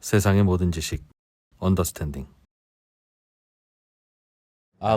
세상의 모든 지식 언더스탠딩.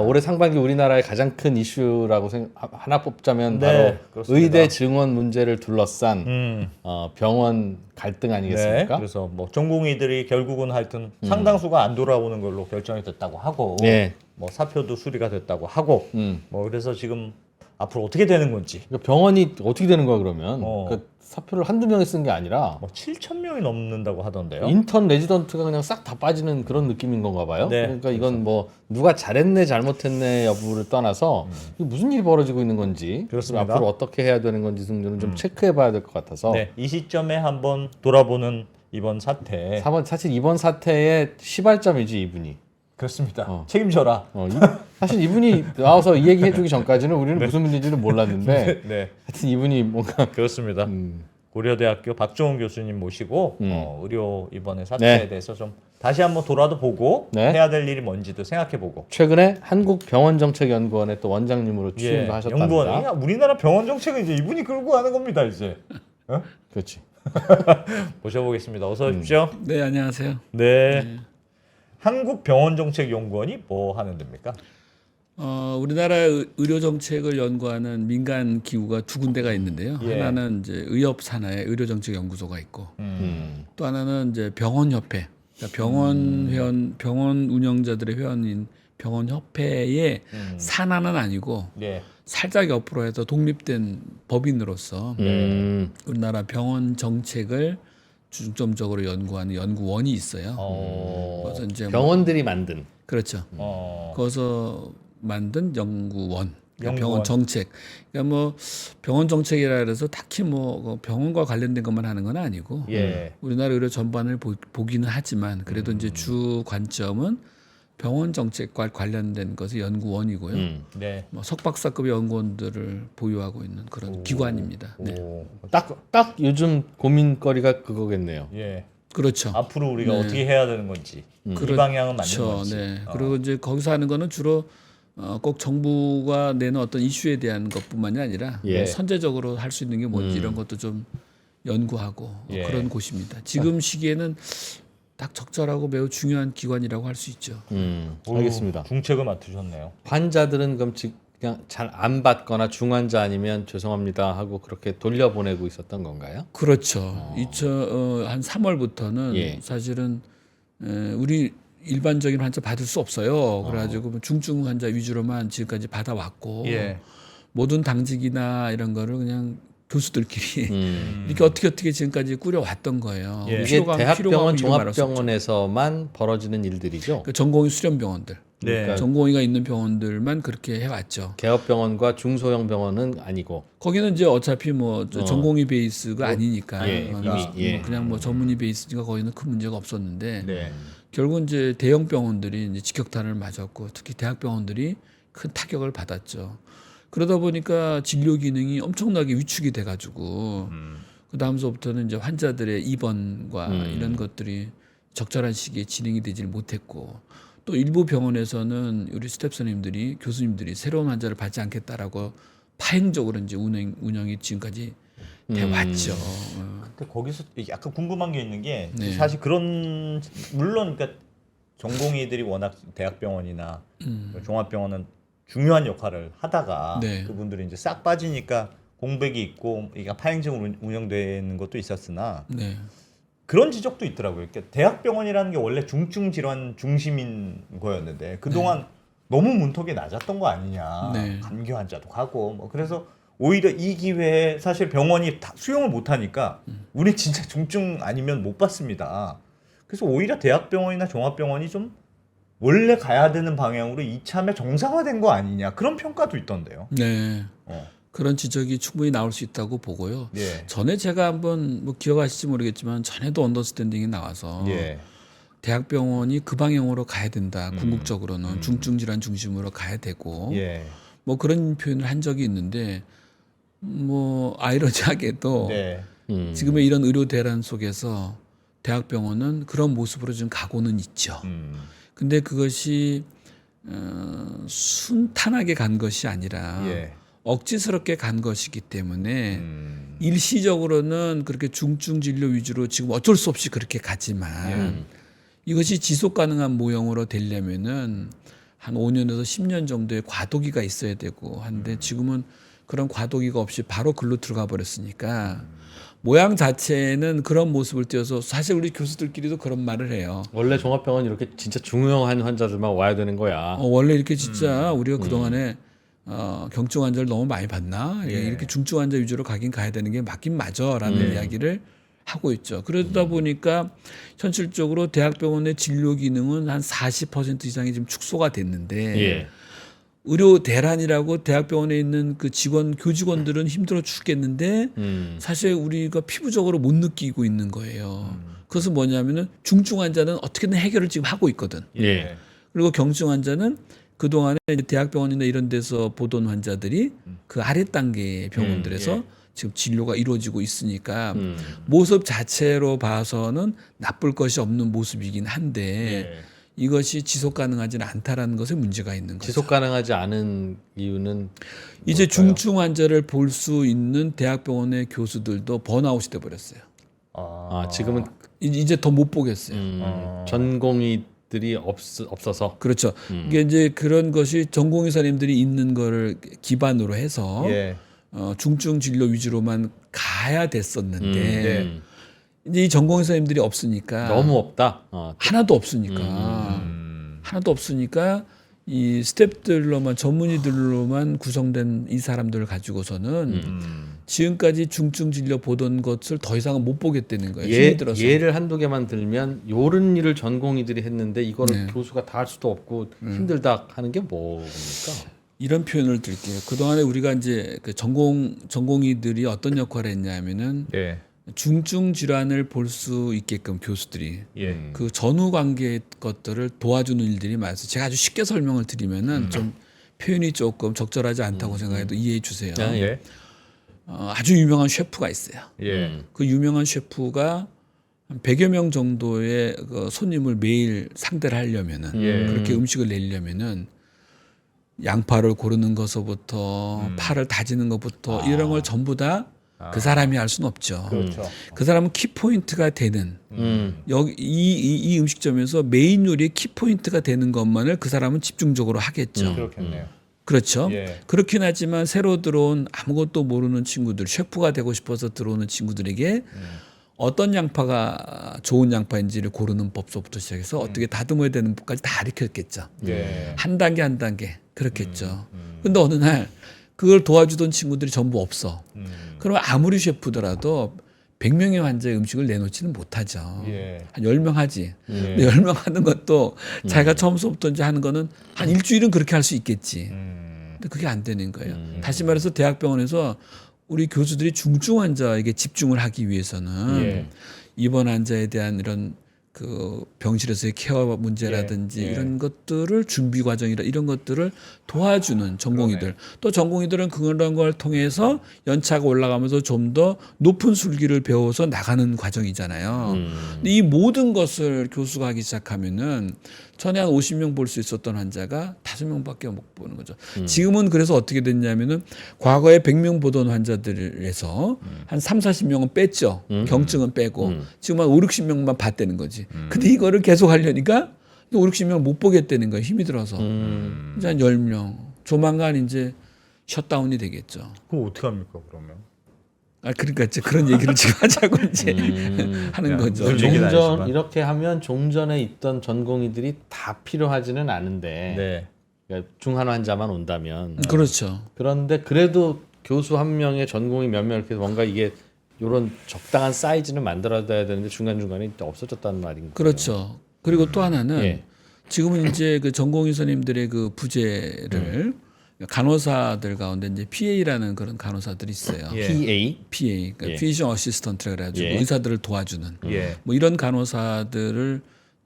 올해 상반기 우리나라의 가장 큰 이슈라고 하나 뽑자면 바로 그렇습니다. 의대 증원 문제를 둘러싼 병원 갈등 아니겠습니까? 그래서 뭐 전공의들이 결국은 하여튼 상당수가 안 돌아오는 걸로 결정이 됐다고 하고, 네. 뭐 사표도 수리가 됐다고 하고, 뭐 그래서 지금 앞으로 어떻게 되는 건지. 그러니까 병원이 어떻게 되는 거야 그러면? 어. 그 사표를 한두 명이 쓴 게 아니라 뭐 7,000명이 넘는다고 하던데요. 인턴 레지던트가 그냥 싹 다 빠지는 그런 느낌인 건가 봐요. 네, 그러니까 이건 뭐 누가 잘했네 잘못했네 여부를 떠나서 이게 무슨 일이 벌어지고 있는 건지, 그렇습니다. 앞으로 어떻게 해야 되는 건지 등등을 좀 체크해 봐야 될 것 같아서 네, 이 시점에 한번 돌아보는 이번 사태. 사실 이번 사태의 시발점이지 이분이. 그렇습니다. 책임져라. 사실 이분이 나와서 이 얘기 해주기 전까지는 우리는 무슨 문제인지는 몰랐는데 네, 하여튼 이분이 뭔가 그렇습니다. 고려대학교 박종훈 교수님 모시고 의료 이번에 사태에 대해서 좀 다시 한번 돌아도 보고 해야 될 일이 뭔지도 생각해보고. 최근에 한국병원정책연구원의 또 원장님으로 취임도 하셨답니다. 연구원. 우리나라 병원 정책은 이제 이분이 끌고 가는 겁니다. 이제. 그렇지. 모셔보겠습니다. 어서 오십시오. 네, 안녕하세요. 네. 한국병원정책연구원이 뭐 하는 데입니까? 우리나라 의료 정책을 연구하는 민간 기구가 두 군데가 있는데요. 하나는 이제 의협 산하의 의료 정책 연구소가 있고, 또 하나는 이제 병원협회, 그러니까 병원 운영자들의 회원인 병원협회의 산하는 아니고 살짝 옆으로 해서 독립된 법인으로서 우리나라 병원 정책을 중점적으로 연구하는 연구원이 있어요. 그래서 이제 병원들이 만든. 그렇죠. 거기서 만든 연구원, 연구원. 병원 정책. 그러니까 뭐 병원 정책이라 해서 딱히 뭐 병원과 관련된 것만 하는 건 아니고 우리나라 의료 전반을 보기는 하지만 그래도 이제 주 관점은 병원 정책과 관련된 것의 연구원이고요. 뭐 석박사급의 연구원들을 보유하고 있는 그런 기관입니다. 네. 딱 요즘 고민거리가 그거겠네요. 그렇죠. 앞으로 우리가 어떻게 해야 되는 건지, 이 방향은 맞는 건지. 네. 그리고 이제 거기서 하는 거는 주로 꼭 정부가 내는 어떤 이슈에 대한 것뿐만이 아니라 선제적으로 할 수 있는 게 뭔지 이런 것도 좀 연구하고 그런 곳입니다. 지금 시기에는 딱 적절하고 매우 중요한 기관이라고 할 수 있죠. 알겠습니다. 중책을 맡으셨네요. 환자들은 그럼 그냥 잘 안 받거나 중환자 아니면 죄송합니다 하고 그렇게 돌려보내고 있었던 건가요? 그렇죠. 한 3월부터는 사실은 우리 일반적인 환자 받을 수 없어요. 그래가지고 중증 환자 위주로만 지금까지 받아왔고 모든 당직이나 이런 거를 그냥 교수들끼리 이렇게 어떻게 지금까지 꾸려왔던 거예요. 이게 대학병원, 종합병원에서만 벌어지는 일들이죠. 그 전공의 수련병원들, 네. 전공의가 있는 병원들만 그렇게 해왔죠. 개업병원과 중소형 병원은 아니고. 거기는 이제 어차피 뭐 전공의 베이스가 아니니까 그냥 뭐 전문의 베이스니까 거기는 큰 문제가 없었는데 결국 이제 대형 병원들이 이제 직격탄을 맞았고 특히 대학병원들이 큰 타격을 받았죠. 그러다 보니까 진료 기능이 엄청나게 위축이 돼가지고 그 다음서부터는 이제 환자들의 입원과 이런 것들이 적절한 시기에 진행이 되질 못했고 또 일부 병원에서는 우리 스태프님들이 교수님들이 새로운 환자를 받지 않겠다라고 파행적으로 이제 운영이 지금까지 돼 왔죠. 근데 거기서 약간 궁금한 게 있는 게 사실 그런 물론 그러니까 전공의들이 워낙 대학병원이나 종합병원은 중요한 역할을 하다가 그분들이 이제 싹 빠지니까 공백이 있고 이게 파행적으로 운영되는 것도 있었으나 그런 지적도 있더라고요. 그러니까 대학병원이라는 게 원래 중증 질환 중심인 거였는데 그동안 너무 문턱이 낮았던 거 아니냐. 감기 환자도 가고 뭐 그래서 오히려 이 기회에 사실 병원이 다 수용을 못 하니까 우리 진짜 중증 아니면 못 받습니다. 그래서 오히려 대학병원이나 종합병원이 좀 원래 가야 되는 방향으로 이참에 정상화된 거 아니냐 그런 평가도 있던데요. 네. 그런 지적이 충분히 나올 수 있다고 보고요. 전에 제가 한번 뭐 기억하실지 모르겠지만 전에도 언더스탠딩이 나와서 대학병원이 그 방향으로 가야 된다. 궁극적으로는 중증 질환 중심으로 가야 되고 뭐 그런 표현을 한 적이 있는데 뭐 아이러니하게도 지금의 이런 의료 대란 속에서 대학병원은 그런 모습으로 좀 가고는 있죠. 근데 그것이 순탄하게 간 것이 아니라 억지스럽게 간 것이기 때문에 일시적으로는 그렇게 중증 진료 위주로 지금 어쩔 수 없이 그렇게 가지만 이것이 지속 가능한 모형으로 되려면은 한 5년에서 10년 정도의 과도기가 있어야 되고 한데 지금은 그런 과도기가 없이 바로 글로 들어가 버렸으니까 모양 자체는 그런 모습을 띄어서 사실 우리 교수들끼리도 그런 말을 해요. 원래 종합병원 이렇게 진짜 중요한 환자들만 와야 되는 거야. 원래 이렇게 진짜 우리가 그동안에 경증 환자를 너무 많이 봤나? 이렇게 중증 환자 위주로 가긴 가야 되는 게 맞긴 맞아라는 이야기를 하고 있죠. 그러다 보니까 현실적으로 대학병원의 진료 기능은 한 40% 이상이 지금 축소가 됐는데 의료 대란이라고 대학병원에 있는 그 교직원들은 힘들어 죽겠는데 사실 우리가 피부적으로 못 느끼고 있는 거예요. 그것은 뭐냐면은 중증 환자는 어떻게든 해결을 지금 하고 있거든. 그리고 경증 환자는 그동안에 이제 대학병원이나 이런 데서 보던 환자들이 그 아래 단계의 병원들에서 지금 진료가 이루어지고 있으니까 모습 자체로 봐서는 나쁠 것이 없는 모습이긴 한데 이것이 지속 가능하지는 않다라는 것에 문제가 있는 거죠. 지속 가능하지 않은 이유는 이제 뭘까요? 중증 환자를 볼 수 있는 대학병원의 교수들도 번아웃이 돼 버렸어요. 지금은 이제 더 못 보겠어요. 전공의들이 없어서. 그렇죠. 이게 이제 그런 것이 전공의사님들이 있는 거를 기반으로 해서 중증 진료 위주로만 가야 됐었는데 이제 이 전공의사님들이 없으니까 너무 없다. 하나도 없으니까 하나도 없으니까 이 스태프들로만 전문의들로만 구성된 이 사람들을 가지고서는 지금까지 중증 진료 보던 것을 더 이상은 못 보겠다는 거예요. 힘이 들어서. 예를 한두 개만 들면 요런 일을 전공의들이 했는데 이거를 교수가 다 할 수도 없고 힘들다 하는 게 뭡니까? 이런 표현을 드릴게요. 그동안에 우리가 이제 그 전공의들이 어떤 역할을 했냐면은 중증 질환을 볼 수 있게끔 교수들이 그 전후 관계 것들을 도와주는 일들이 많아서 제가 아주 쉽게 설명을 드리면은 좀 표현이 조금 적절하지 않다고 생각해도 이해해 주세요. 아주 유명한 셰프가 있어요. 그 유명한 셰프가 한 100여 명 정도의 그 손님을 매일 상대를 하려면은 그렇게 음식을 내려면은 양파를 고르는 것서부터 파를 다지는 것부터 이런 걸 전부 다 그 사람이 할 수는 없죠. 그렇죠. 그 사람은 키포인트가 되는 여기 이 음식점에서 메인 요리의 키포인트가 되는 것만을 그 사람은 집중적으로 하겠죠. 그렇겠네요. 그렇죠. 그렇긴 하지만 새로 들어온 아무것도 모르는 친구들, 셰프가 되고 싶어서 들어오는 친구들에게 어떤 양파가 좋은 양파인지를 고르는 법서부터 시작해서 어떻게 다듬어야 되는 법까지 다 가르쳤겠죠. 한 단계 한 단계 그렇겠죠. 근데 어느 날 그걸 도와주던 친구들이 전부 없어. 그러면 아무리 셰프더라도 100명의 환자의 음식을 내놓지는 못하죠. 한 10명 하지. 근데 10명 하는 것도 자기가 처음부터 이제 하는 거는 한 일주일은 그렇게 할 수 있겠지. 근데 그게 안 되는 거예요. 다시 말해서 대학병원에서 우리 교수들이 중증 환자에게 집중을 하기 위해서는 입원 환자에 대한 이런 그 병실에서의 케어 문제라든지 이런 것들을 준비 과정이라 이런 것들을 도와주는 전공의들 또 전공의들은 그런 걸 통해서 연차가 올라가면서 좀 더 높은 술기를 배워서 나가는 과정이잖아요. 근데 이 모든 것을 교수가 하기 시작하면은 전에 한 50명 볼 수 있었던 환자가 5명밖에 못 보는 거죠. 지금은 그래서 어떻게 됐냐면은 과거에 100명 보던 환자들에서 한 3, 40명은 뺐죠. 경증은 빼고 지금 한 5, 60명만 봤다는 거지. 근데 이거를 계속 하려니까 5, 60명 못 보겠다는 거예요. 힘이 들어서. 이제 한 10명. 조만간 이제 셧다운이 되겠죠. 그럼 어떻게 합니까 그러면? 그러니까 이제 그런 얘기를 지금 하자고 이제 하는 거죠. 종전 이렇게 하면 종전에 있던 전공의들이 다 필요하지는 않은데 그러니까 중환 환자만 온다면 그렇죠. 그런데 그래도 교수 한 명의 전공의 몇 명 이렇게 뭔가 이게 이런 적당한 사이즈는 만들어야 되는데 중간중간에 없어졌다는 말인가요? 그렇죠. 그리고 또 하나는 지금은 이제 그 전공의 선생님들의 그 부재를 간호사들 가운데 이제 PA라는 그런 간호사들이 있어요. PA, 그러니까 피지션 어시스턴트라 그래가지고 의사들을 도와주는 뭐 이런 간호사들을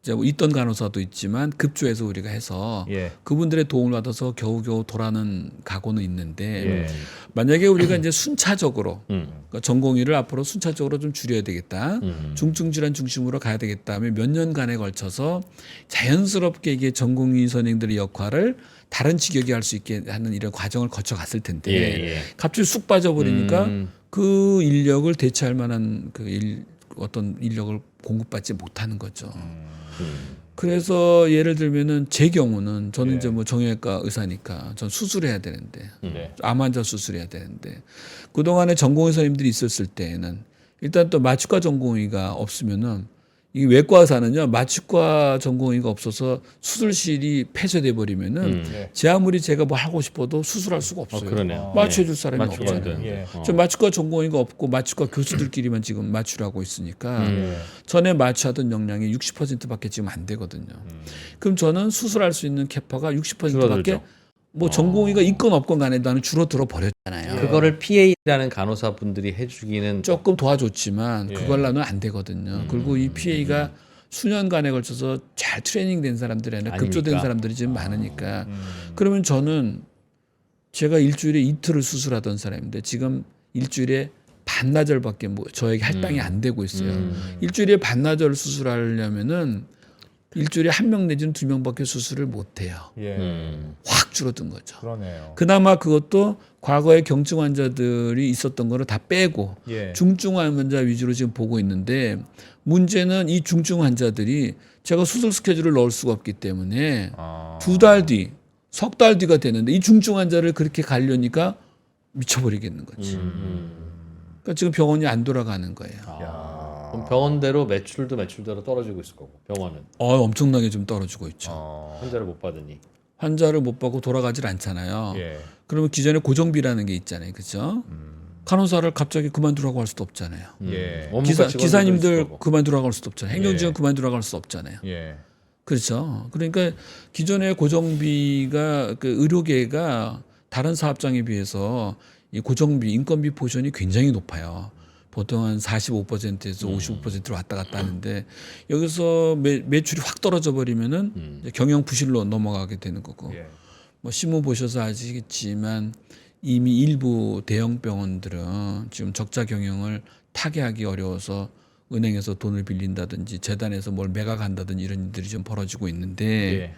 이제 뭐 있던 간호사도 있지만 급조해서 우리가 해서 예. 그분들의 도움을 받아서 겨우겨우 돌아는 가고는 있는데 예. 만약에 우리가 이제 순차적으로 그러니까 전공의를 앞으로 순차적으로 좀 줄여야 되겠다. 중증 질환 중심으로 가야 되겠다 하면 몇 년간에 걸쳐서 자연스럽게 이게 전공의 선생님들의 역할을 다른 직역이 할 수 있게 하는 이런 과정을 거쳐갔을 텐데 예. 갑자기 쑥 빠져버리니까 그 인력을 대체할 만한 어떤 인력을 공급받지 못하는 거죠. 그래서 예를 들면은 제 경우는 저는 이제 뭐 정형외과 의사니까 전 수술해야 되는데 암 환자 수술해야 되는데 그동안에 전공의 선생님들이 있었을 때에는 일단 또 마취과 전공의가 없으면은 이 외과 의사는요 마취과 전공의가 없어서 수술실이 폐쇄돼 버리면은 제 아무리 제가 뭐 하고 싶어도 수술할 수가 없어요. 그러네요. 마취해줄 사람이 마취가 없잖아요. 예. 저 마취과 전공의가 없고 마취과 교수들끼리만 지금 마취를 하고 있으니까 전에 마취하던 역량이 60%밖에 지금 안 되거든요. 그럼 저는 수술할 수 있는 캐파가 60%밖에 줄어들죠. 뭐 전공의가 있건 없건 간에 나는 줄어들어 버렸잖아요. 그거를 PA라는 간호사분들이 해주기는 조금 도와줬지만 그걸로는 안 되거든요. 그리고 이 PA가 수년간에 걸쳐서 잘 트레이닝된 사람들이 아니라 급조된 사람들이 지금 많으니까 그러면 저는 제가 일주일에 이틀을 수술하던 사람인데 지금 일주일에 반나절밖에 뭐 저에게 할당이 안 되고 있어요. 일주일에 반나절 수술하려면은 일주일에 1명 내지는 2명밖에 수술을 못 해요. 확 줄어든 거죠. 그러네요. 그나마 그것도 과거에 경증 환자들이 있었던 거를 다 빼고 중증 환자 위주로 지금 보고 있는데 문제는 이 중증 환자들이 제가 수술 스케줄을 넣을 수가 없기 때문에 2달 뒤, 석 달 뒤가 되는데 이 중증 환자를 그렇게 가려니까 미쳐버리겠는 거지. 그러니까 지금 병원이 안 돌아가는 거예요. 그럼 병원대로 매출대로 떨어지고 있을 거고 병원은 엄청나게 좀 떨어지고 있죠. 환자를 못 받으니 환자를 못 받고 돌아가질 않잖아요. 그러면 기존에 고정비라는 게 있잖아요, 그렇죠? 간호사를 갑자기 그만두라고 할 수도 없잖아요. 기사님들 그만두라고 할 수도 없잖아요. 행정직원 그만두라고 할 수도 없잖아요. 그렇죠. 그러니까 기존의 고정비가 그 의료계가 다른 사업장에 비해서 이 고정비, 인건비 포션이 굉장히 높아요. 보통 한 45%에서 55%로 왔다 갔다 하는데 여기서 매출이 확 떨어져 버리면은 경영 부실로 넘어가게 되는 거고. 뭐 신문 보셔서 아시겠지만 이미 일부 대형 병원들은 지금 적자 경영을 타개하기 어려워서 은행에서 돈을 빌린다든지 재단에서 뭘 매각한다든지 이런 일들이 좀 벌어지고 있는데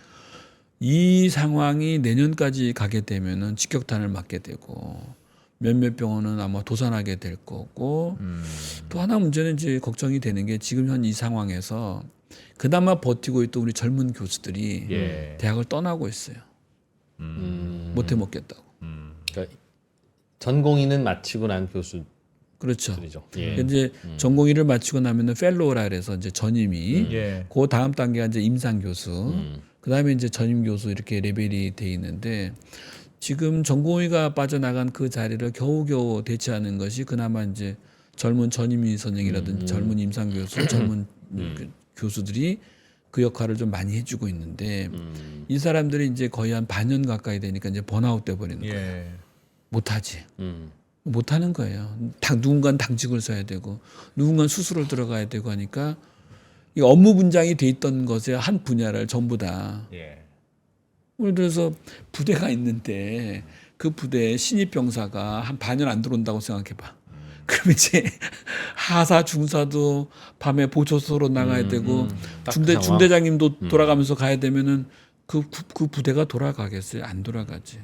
이 상황이 내년까지 가게 되면은 직격탄을 맞게 되고 몇몇 병원은 아마 도산하게 될 거고 또 하나 문제는 이제 걱정이 되는 게 지금 현 이 상황에서 그나마 버티고 있던 우리 젊은 교수들이 대학을 떠나고 있어요. 못 해먹겠다고. 그러니까 전공의는 마치고 난 교수 그렇죠. 예. 이제 전공의를 마치고 나면은 펠로우라 그래서 이제 전임이 그 다음 단계가 이제 임상 교수 그다음에 이제 전임 교수 이렇게 레벨이 돼 있는데 지금 전공의가 빠져나간 그 자리를 겨우겨우 대체하는 것이 그나마 이제 젊은 전임의 선생이라든지 젊은 임상 교수, 젊은 교수들이 그 역할을 좀 많이 해주고 있는데 이 사람들이 이제 거의 한 반년 가까이 되니까 이제 번아웃 돼 버리는 거예요. 못하지. 못하는 거예요. 누군가는 당직을 서야 되고 누군가는 수술을 들어가야 되고 하니까 이 업무 분장이 돼 있던 것의 한 분야를 전부 다 예를 들어서 부대가 있는데 그 부대에 신입 병사가 한 반년 안 들어온다고 생각해봐. 그럼 이제 하사 중사도 밤에 보초소로 나가야 되고 중대장님도 돌아가면서 가야 되면은 그 부대가 돌아가겠어요? 안 돌아가지.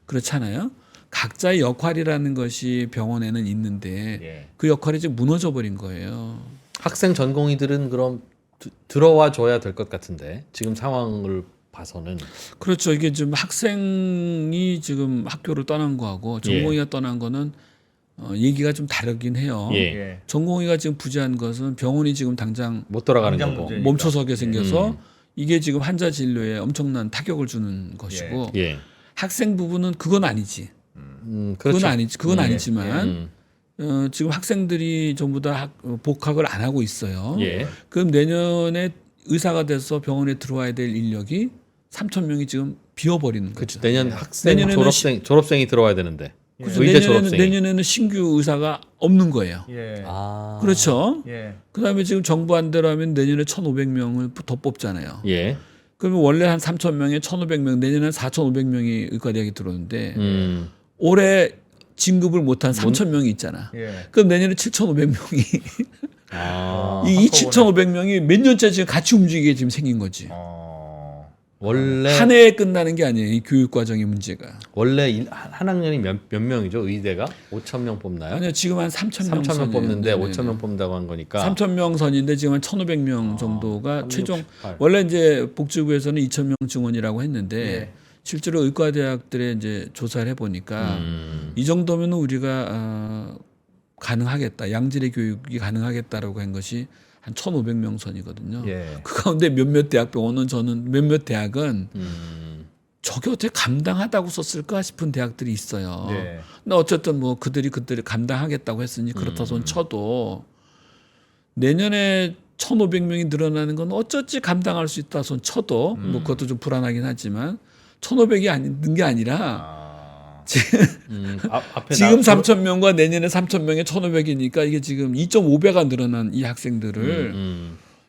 그렇잖아요. 각자의 역할이라는 것이 병원에는 있는데 그 역할이 지금 무너져 버린 거예요. 학생 전공의들은 그럼 들어와 줘야 될 것 같은데 지금 상황을 봐서는 그렇죠. 이게 지금 학생이 지금 학교를 떠난 거하고 전공의가 떠난 거는 얘기가 좀 다르긴 해요. 전공의가 지금 부재한 것은 병원이 지금 당장 못 돌아가는 거고 멈춰서게 생겨서 이게 지금 환자 진료에 엄청난 타격을 주는 것이고 학생 부분은 그건 아니지. 그렇죠. 그건 아니지만 지금 학생들이 전부 다 복학을 안 하고 있어요. 그럼 내년에 의사가 돼서 병원에 들어와야 될 인력이 3,000명이 지금 비어버리는 거죠. 내년 학생 졸업생이 들어와야 되는데. 그래서 의대 졸업생이. 내년에는 신규 의사가 없는 거예요. 예. 아. 그렇죠. 예. 그다음에 지금 정부 안대로 하면 내년에 1,500명을 더 뽑잖아요. 예. 그러면 원래 한 3,000명에 1,500명, 내년에는 4,500명이 의과대학에 들어오는데 올해 진급을 못한 3,000명이 있잖아. 예. 그럼 내년에 7,500명이 아. 이 7,500명이 몇 년째 지금 같이 움직이게 지금 생긴 거지. 원래 한 해에 끝나는 게 아니에요. 이 교육 과정의 문제가. 원래 한 학년이 몇 명이죠? 의대가 5,000명 뽑나요? 아니요, 지금 한 3,000명 3,000명 뽑는데 네네네. 5,000명 뽑는다고 한 거니까 3,000명 선인데 지금 한 1,500명 정도가 368. 최종. 원래 이제 복지부에서는 2,000명 증원이라고 했는데 예. 실제로 의과대학들의 이제 조사를 해보니까 이 정도면 우리가 가능하겠다. 양질의 교육이 가능하겠다라고 한 것이 한 1,500명 선이거든요. 예. 그 가운데 몇몇 대학병원은 저는 몇몇 대학은 저게 어떻게 감당하다고 썼을까 싶은 대학들이 있어요. 네. 근데 어쨌든 뭐 그들이 감당하겠다고 했으니 그렇다 손 쳐도 내년에 1,500명이 늘어나는 건 어쩌지 감당할 수 있다 손 쳐도 뭐 그것도 좀 불안하긴 하지만 1,500이 아닌 게 아니라 지금 3,000명과 내년에 3,000명에 1,500이니까 이게 지금 2.5배가 늘어난 이 학생들을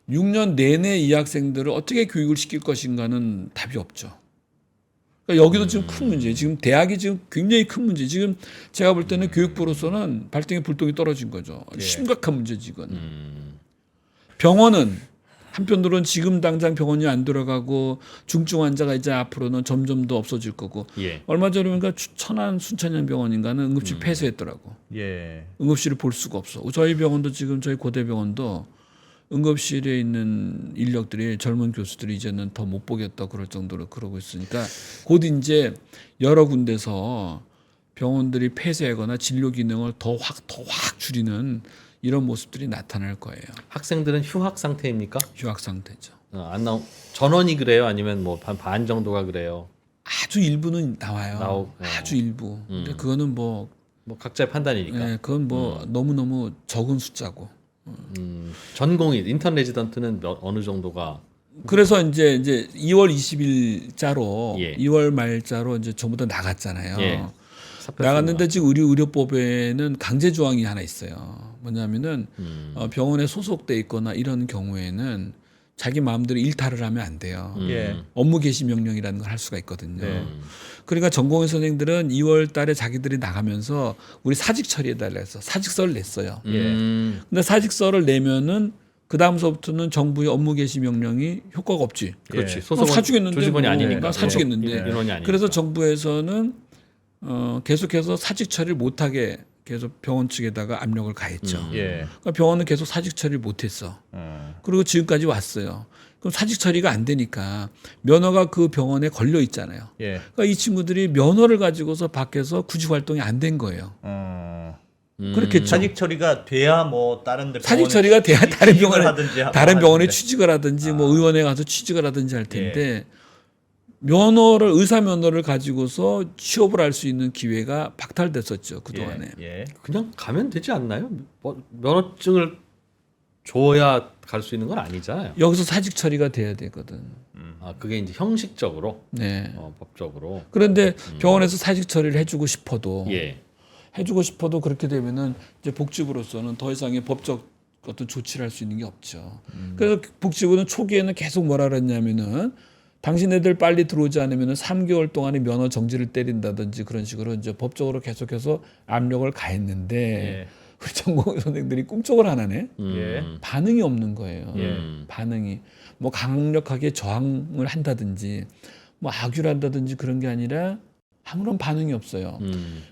6년 내내 이 학생들을 어떻게 교육을 시킬 것인가는 답이 없죠. 그러니까 여기도 지금 큰 문제예요. 지금 대학이 지금 굉장히 큰 문제. 지금 제가 볼 때는 교육부로서는 발등에 불똥이 떨어진 거죠. 심각한 문제지 이건. 병원은 한편으로는 지금 당장 병원이 안 들어가고 중증 환자가 이제 앞으로는 점점 더 없어질 거고. 예. 얼마 전에 보니까 천안 순천향 병원인가는 응급실 폐쇄했더라고. 예. 응급실을 볼 수가 없어. 저희 병원도 지금 저희 고대병원도 응급실에 있는 인력들이 젊은 교수들이 이제는 더 못 보겠다 그럴 정도로 그러고 있으니까 곧 이제 여러 군데서 병원들이 폐쇄하거나 진료 기능을 더 확 줄이는 이런 모습들이 나타날 거예요. 학생들은 휴학 상태입니까? 휴학 상태죠. 안 나오 전원이 그래요? 아니면 뭐 반 정도가 그래요? 아주 일부는 나와요. 아주 일부. 근데 그거는 뭐 각자의 판단이니까. 네, 그건 뭐 너무 적은 숫자고. 전공의 인턴 레지던트는 어느 정도가? 그래서 이제 2월 20일자로 예. 2월 말자로 이제 전부 다 나갔잖아요. 예. 나갔는데 지금 의료법에는 강제 조항이 하나 있어요. 뭐냐면은 병원에 소속돼 있거나 이런 경우에는 자기 마음대로 일탈을 하면 안 돼요. 예. 업무 개시 명령이라는 걸 할 수가 있거든요. 네. 그러니까 전공의 선생들은 2월 달에 자기들이 나가면서 우리 사직 처리해달라 해서 사직서를 냈어요. 근데 사직서를 내면은 그 다음서부터는 정부의 업무 개시 명령이 효과가 없지. 그렇지. 예. 소속은 사주겠는데 조직원이 뭐, 아니니까. 사주겠는데. 인원이 아니니까. 그래서 정부에서는 계속해서 사직 처리를 못하게 계속 병원 측에다가 압력을 가했죠. 예. 그러니까 병원은 계속 사직 처리를 못했어. 그리고 지금까지 왔어요. 그럼 사직 처리가 안 되니까 면허가 그 병원에 걸려 있잖아요. 예. 그러니까 이 친구들이 면허를 가지고서 밖에서 구직 활동이 안 된 거예요. 그렇겠죠. 사직 처리가 돼야 뭐 다른 데 사직 처리가 돼야 다른 병원에 하든지. 취직을 하든지 뭐 의원에 가서 취직을 하든지 할 텐데 의사 면허를 가지고서 취업을 할 수 있는 기회가 박탈됐었죠 그 동안에. 예. 그냥 가면 되지 않나요? 면허증을 줘야 갈 수 있는 건 아니잖아요. 여기서 사직 처리가 돼야 되거든. 그게 이제 형식적으로, 네. 법적으로. 그런데 병원에서 사직 처리를 해주고 싶어도 예. 그렇게 되면은 이제 복지부로서는 더 이상의 법적 어떤 조치를 할 수 있는 게 없죠. 그래서 복지부는 초기에는 계속 뭐라 그랬냐면은 당신네들 빨리 들어오지 않으면은 3개월 동안의 면허 정지를 때린다든지 그런 식으로 이제 법적으로 계속해서 압력을 가했는데 우리 전공 선생들이 꿈쩍을 안 하네. 반응이 없는 거예요. 반응이 뭐 강력하게 저항을 한다든지 뭐 악유를 한다든지 그런 게 아니라 아무런 반응이 없어요.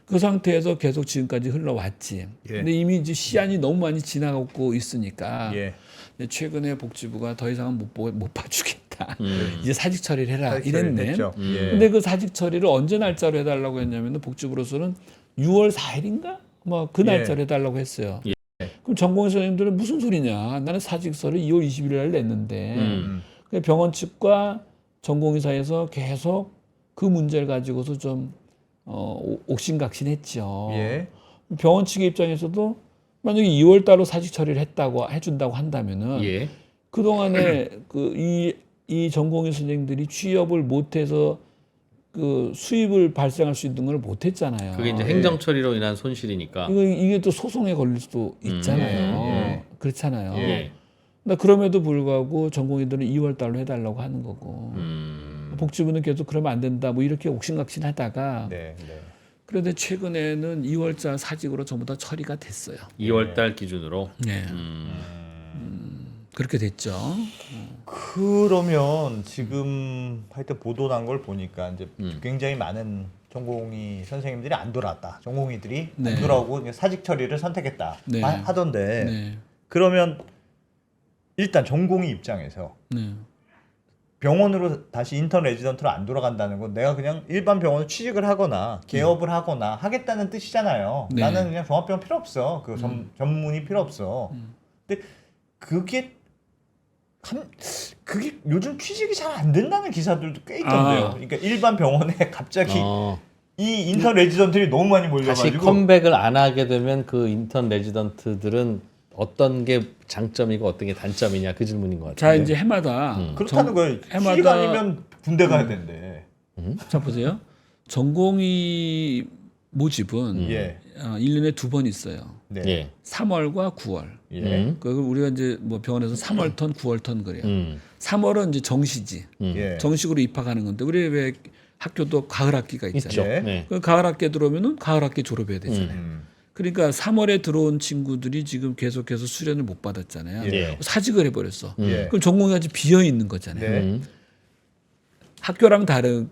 그 상태에서 계속 지금까지 흘러왔지. 근데 이미 이제 시한이 너무 많이 지나가고 있으니까 최근에 복지부가 더 이상은 못 봐주겠다. 이제 사직 처리를 해라 이랬네. 근데 그 사직 처리를 언제 날짜로 해달라고 했냐면 복지부로서는 6월 4일인가? 뭐 그 날짜로 해달라고 했어요. 그럼 전공 선생님들은 무슨 소리냐? 나는 사직서를 2월 20일 날 냈는데 병원 측과 전공의사에서 계속 그 문제를 가지고서 좀 옥신각신했죠. 병원 측의 입장에서도 만약에 2월 달로 사직 처리를 해준다고 한다면은 그 동안에 이 전공의 선생들이 취업을 못해서 그 수입을 발생할 수 있는 걸 못했잖아요. 그게 이제 행정 처리로 인한 손실이니까. 이게 또 소송에 걸릴 수도 있잖아요. 그렇잖아요. 예. 근데 그럼에도 불구하고 전공의들은 2월 달로 해달라고 하는 거고 복지부는 계속 그러면 안 된다 뭐 이렇게 옥신각신하다가 네, 네. 그런데 최근에는 2월달 사직으로 전부 다 처리가 됐어요. 2월달 기준으로. 네. 그렇게 됐죠. 그러면 지금 하여튼 보도 난 걸 보니까 이제 굉장히 많은 전공의 선생님들이 안 돌아왔다. 전공의들이 네. 안 돌아오고 그냥 사직 처리를 선택했다 네. 하던데 네. 그러면 일단 전공의 입장에서 네. 병원으로 다시 인턴 레지던트로 안 돌아간다는 건 내가 그냥 일반 병원에 취직을 하거나 개업을 하거나 하겠다는 뜻이잖아요. 네. 나는 그냥 종합병원 필요 없어. 그 전문의 필요 없어. 근데 그게 그게 요즘 취직이 잘 안 된다는 기사들도 꽤 있던데요. 그러니까 일반 병원에 갑자기 이 인턴 레지던트들이 너무 많이 몰려가지고 다시 컴백을 안 하게 되면 그 인턴 레지던트들은 어떤 게 장점이고 어떤 게 단점이냐 그 질문인 것 같아요. 자 이제 해마다 그렇다는 거예요. 취직 아니면 군대 가야 된대. 자 보세요. 전공의 모집은 예. 1년에 2번 있어요. 네. 예. 3월과 9월. 예. 그걸 우리가 이제 뭐 병원에서 3월 턴, 9월 턴 그래요. 3월은 이제 정시지. 예. 정식으로 입학하는 건데 우리 왜 학교도 가을 학기가 있잖아요. 있죠. 네. 네. 그 가을 학기에 들어오면은 가을 학기 졸업해야 되잖아요. 그러니까 3월에 들어온 친구들이 지금 계속해서 수련을 못 받았잖아요. 예. 사직을 해버렸어. 예. 그럼 전공이 아직 비어 있는 거잖아요. 네. 학교랑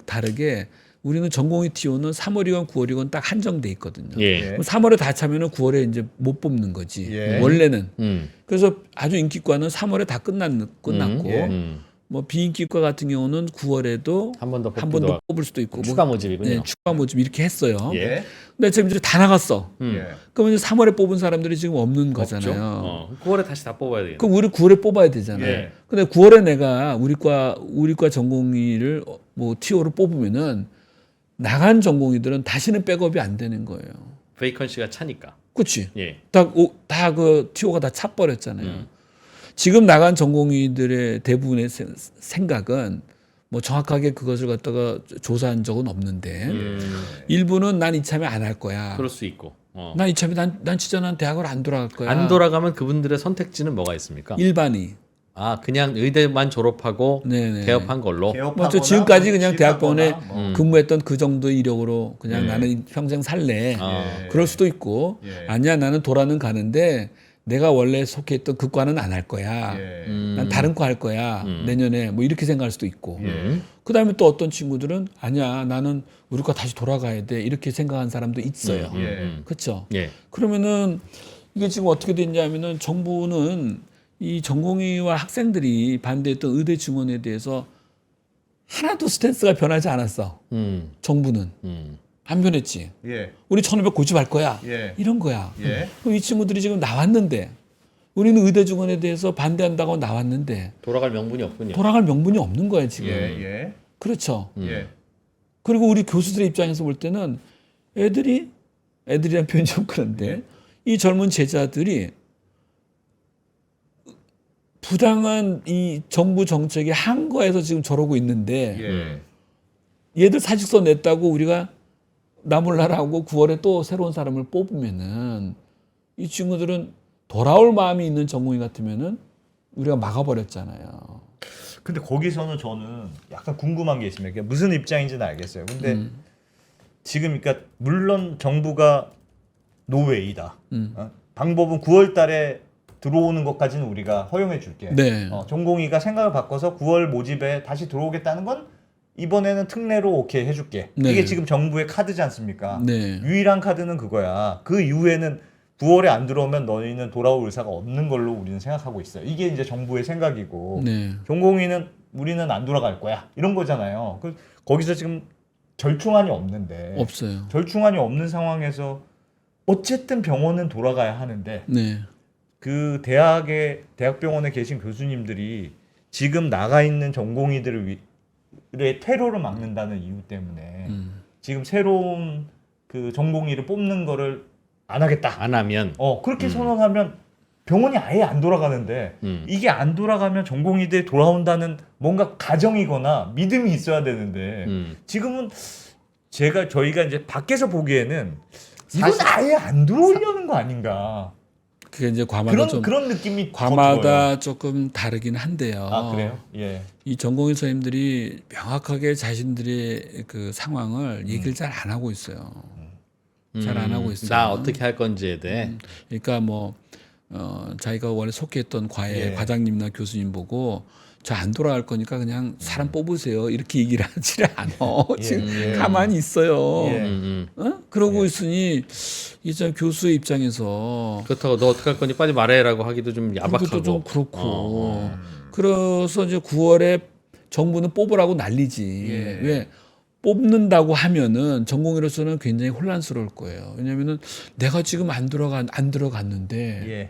다르게 우리는 전공의 TO는 3월이건 9월이건 딱 한정돼 있거든요. 예. 예. 3월에 다 차면은 9월에 이제 못 뽑는 거지. 예. 원래는. 음. 그래서 아주 인기과는 3월에 다 끝났고 예. 뭐 비인기과 같은 경우는 9월에도 한 번 더 한 번 더 뽑을 수도 있고 추가 모집이군요. 네, 추가 모집 이렇게 했어요. 예. 근데 지금 이제 다 나갔어. 예. 그러면 이제 3월에 뽑은 사람들이 지금 없는 없죠. 거잖아요. 9월에 다시 다 뽑아야 되겠네. 그럼 우리 9월에 뽑아야 되잖아요. 예. 근데 9월에 내가 우리과 전공의를 뭐 TO로 뽑으면은 나간 전공의들은 다시는 백업이 안 되는 거예요. 베이컨시가 차니까. 그렇지? 예. 다 그 TO가 다 차버렸잖아요. 지금 나간 전공의들의 대부분의 생각은 뭐 정확하게 그것을 갖다가 조사한 적은 없는데 일부는 난 이참에 안 할 거야. 그럴 수 있고. 난 이참에 난 진짜 난 대학을 안 돌아갈 거야. 안 돌아가면 그분들의 선택지는 뭐가 있습니까? 일반이. 아 그냥 의대만 졸업하고 네네. 개업한 걸로. 뭐 저 지금까지 그냥 대학병원에 뭐. 근무했던 그 정도의 이력으로 그냥 네. 나는 평생 살래. 예. 그럴 수도 있고 예. 아니야 나는 돌아는 가는데 내가 원래 속해있던 그 과는 안 할 거야. 예. 난 다른 과 할 거야. 내년에 뭐 이렇게 생각할 수도 있고. 그다음에 또 어떤 친구들은 아니야 나는 우리 과 다시 돌아가야 돼 이렇게 생각한 사람도 있어요. 그렇죠. 예. 그러면은 이게 지금 어떻게 됐냐면은 정부는 이 전공의와 학생들이 반대했던 의대 증원에 대해서 하나도 스탠스가 변하지 않았어. 정부는 안 변했지. 예. 우리 1500 고집할 거야. 예. 이런 거야. 예. 그럼 이 친구들이 지금 나왔는데 우리는 의대 증원에 대해서 반대한다고 나왔는데 돌아갈 명분이 없군요. 돌아갈 명분이 없는 거야 지금. 예. 그렇죠. 예. 그리고 우리 교수들의 입장에서 볼 때는 애들이란 표현이 좀 그런데 이 젊은 제자들이 부당한 이 정부 정책에 항거해서 지금 저러고 있는데 얘들 사직서 냈다고 우리가 나몰라라고 9월에 또 새로운 사람을 뽑으면은 이 친구들은 돌아올 마음이 있는 전공의 같으면은 우리가 막아버렸잖아요. 근데 거기서는 저는 약간 궁금한 게 있습니다. 그러니까 무슨 입장인지는 알겠어요. 근데 지금 그러니까 물론 정부가 노웨이다. 방법은 9월 달에 들어오는 것까지는 우리가 허용해 줄게. 네. 전공의가 생각을 바꿔서 9월 모집에 다시 들어오겠다는 건 이번에는 특례로 오케이 해줄게. 네. 이게 지금 정부의 카드지 않습니까? 네. 유일한 카드는 그거야. 그 이후에는 9월에 안 들어오면 너희는 돌아올 의사가 없는 걸로 우리는 생각하고 있어요. 이게 이제 정부의 생각이고 네. 전공의는 우리는 안 돌아갈 거야. 이런 거잖아요. 거기서 지금 절충안이 없는데 없어요. 절충안이 없는 상황에서 어쨌든 병원은 돌아가야 하는데 네. 그 대학병원에 계신 교수님들이 지금 나가 있는 전공의들의 퇴로를 막는다는 이유 때문에 지금 새로운 그 전공의를 뽑는 거를 안 하겠다. 안 하면 그렇게 선언하면 병원이 아예 안 돌아가는데 이게 안 돌아가면 전공의들이 돌아온다는 뭔가 가정이거나 믿음이 있어야 되는데 지금은 저희가 이제 밖에서 보기에는 이건 아예 안 들어오려는 거 아닌가. 그게 이제 과마다 그런 느낌이 과마다 조금 다르긴 한데요. 아 그래요? 예. 이 전공의 선생님들이 명확하게 자신들의 그 상황을 얘기를 잘 안 하고 있어요. 잘 안 하고 있어요. 나 어떻게 할 건지에 대해. 그러니까 뭐 자기가 원래 속해했던 과외 예. 과장님이나 교수님 보고 저 안 돌아갈 거니까 그냥 사람 뽑으세요 이렇게 얘기를 하지 않아. 지금 가만히 있어요. 어? 그러고 있으니 이제 교수의 입장에서 그렇다고 너 어떻게 할 건지 빨리 말해라고 하기도 좀 야박하고. 그것도 좀 그렇고. 그래서 이제 9월에 정부는 뽑으라고 난리지. 왜? 뽑는다고 하면은 전공의로서는 굉장히 혼란스러울 거예요. 왜냐면은 내가 지금 안 들어갔는데 예.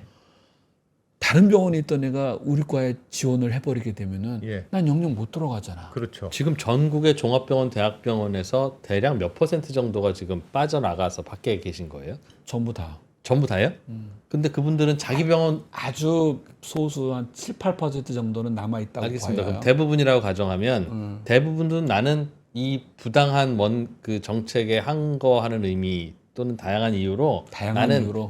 다른 병원에 있던 애가 우리 과에 지원을 해버리게 되면은 난 영영 못 들어가잖아. 그렇죠. 지금 전국의 종합병원, 대학병원에서 대략 몇 % 정도가 지금 빠져나가서 밖에 계신 거예요? 전부 다. 전부 다요? 근데 그분들은 자기 병원 아주 소수 한 7, 8% 정도는 남아 있다고 알겠습니다. 봐요. 그럼 대부분이라고 가정하면 대부분은 나는 이 부당한 그 정책에 항거하는 의미 또는 다양한 이유로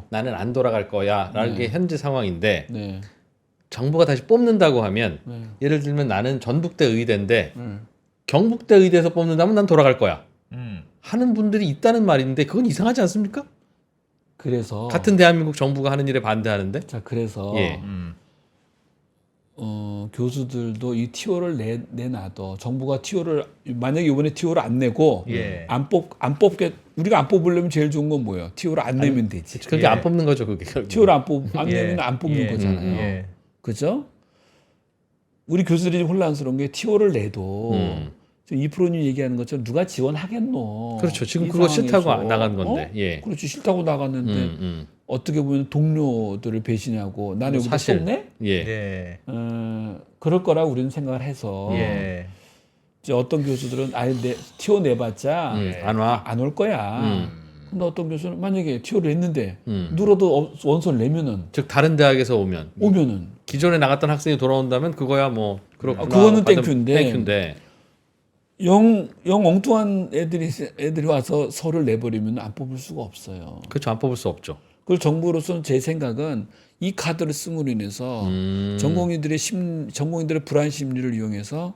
나는 안 돌아갈 거야라는 게 현재 상황인데 네. 정부가 다시 뽑는다고 하면 예를 들면 나는 전북대 의대인데 경북대 의대에서 뽑는다면 난 돌아갈 거야 하는 분들이 있다는 말인데 그건 이상하지 않습니까? 그래서 같은 대한민국 정부가 하는 일에 반대하는데. 자 그래서 예. 교수들도 이 TO를 내놔도 정부가 TO를 만약에 이번에 TO를 안 내고 안 뽑게 우리가 안 뽑으려면 제일 좋은 건 뭐예요? TO를 안 내면 되지. 그게 안 뽑는 거죠, 그게. TO를 안 내면 안 뽑는 거잖아요. 그죠? 우리 교수들이 혼란스러운 게 TO를 내도 지금 이프로님 얘기하는 것처럼 누가 지원하겠노? 그렇죠. 지금 그거 싫다고 나간 건데. 예. 그렇지 싫다고 나갔는데 어떻게 보면 동료들을 배신하고 나는 여기다 속네? 예. 그럴 거라 우리는 생각을 해서 이제 어떤 교수들은 아예 TO 내봤자 안 올 거야. 근데 어떤 교수는 만약에 TO를 했는데 누라도 원서를 내면은 즉 다른 대학에서 오면은 기존에 나갔던 학생이 돌아온다면 그거야 뭐 그렇구나. 그거는 땡큐인데 땡큐인데 영 엉뚱한 애들이 와서 서를 내버리면 안 뽑을 수가 없어요. 그렇죠. 안 뽑을 수 없죠. 그리고 정부로서는 제 생각은 이 카드를 씀으로 인해서 전공인들의 불안 심리를 이용해서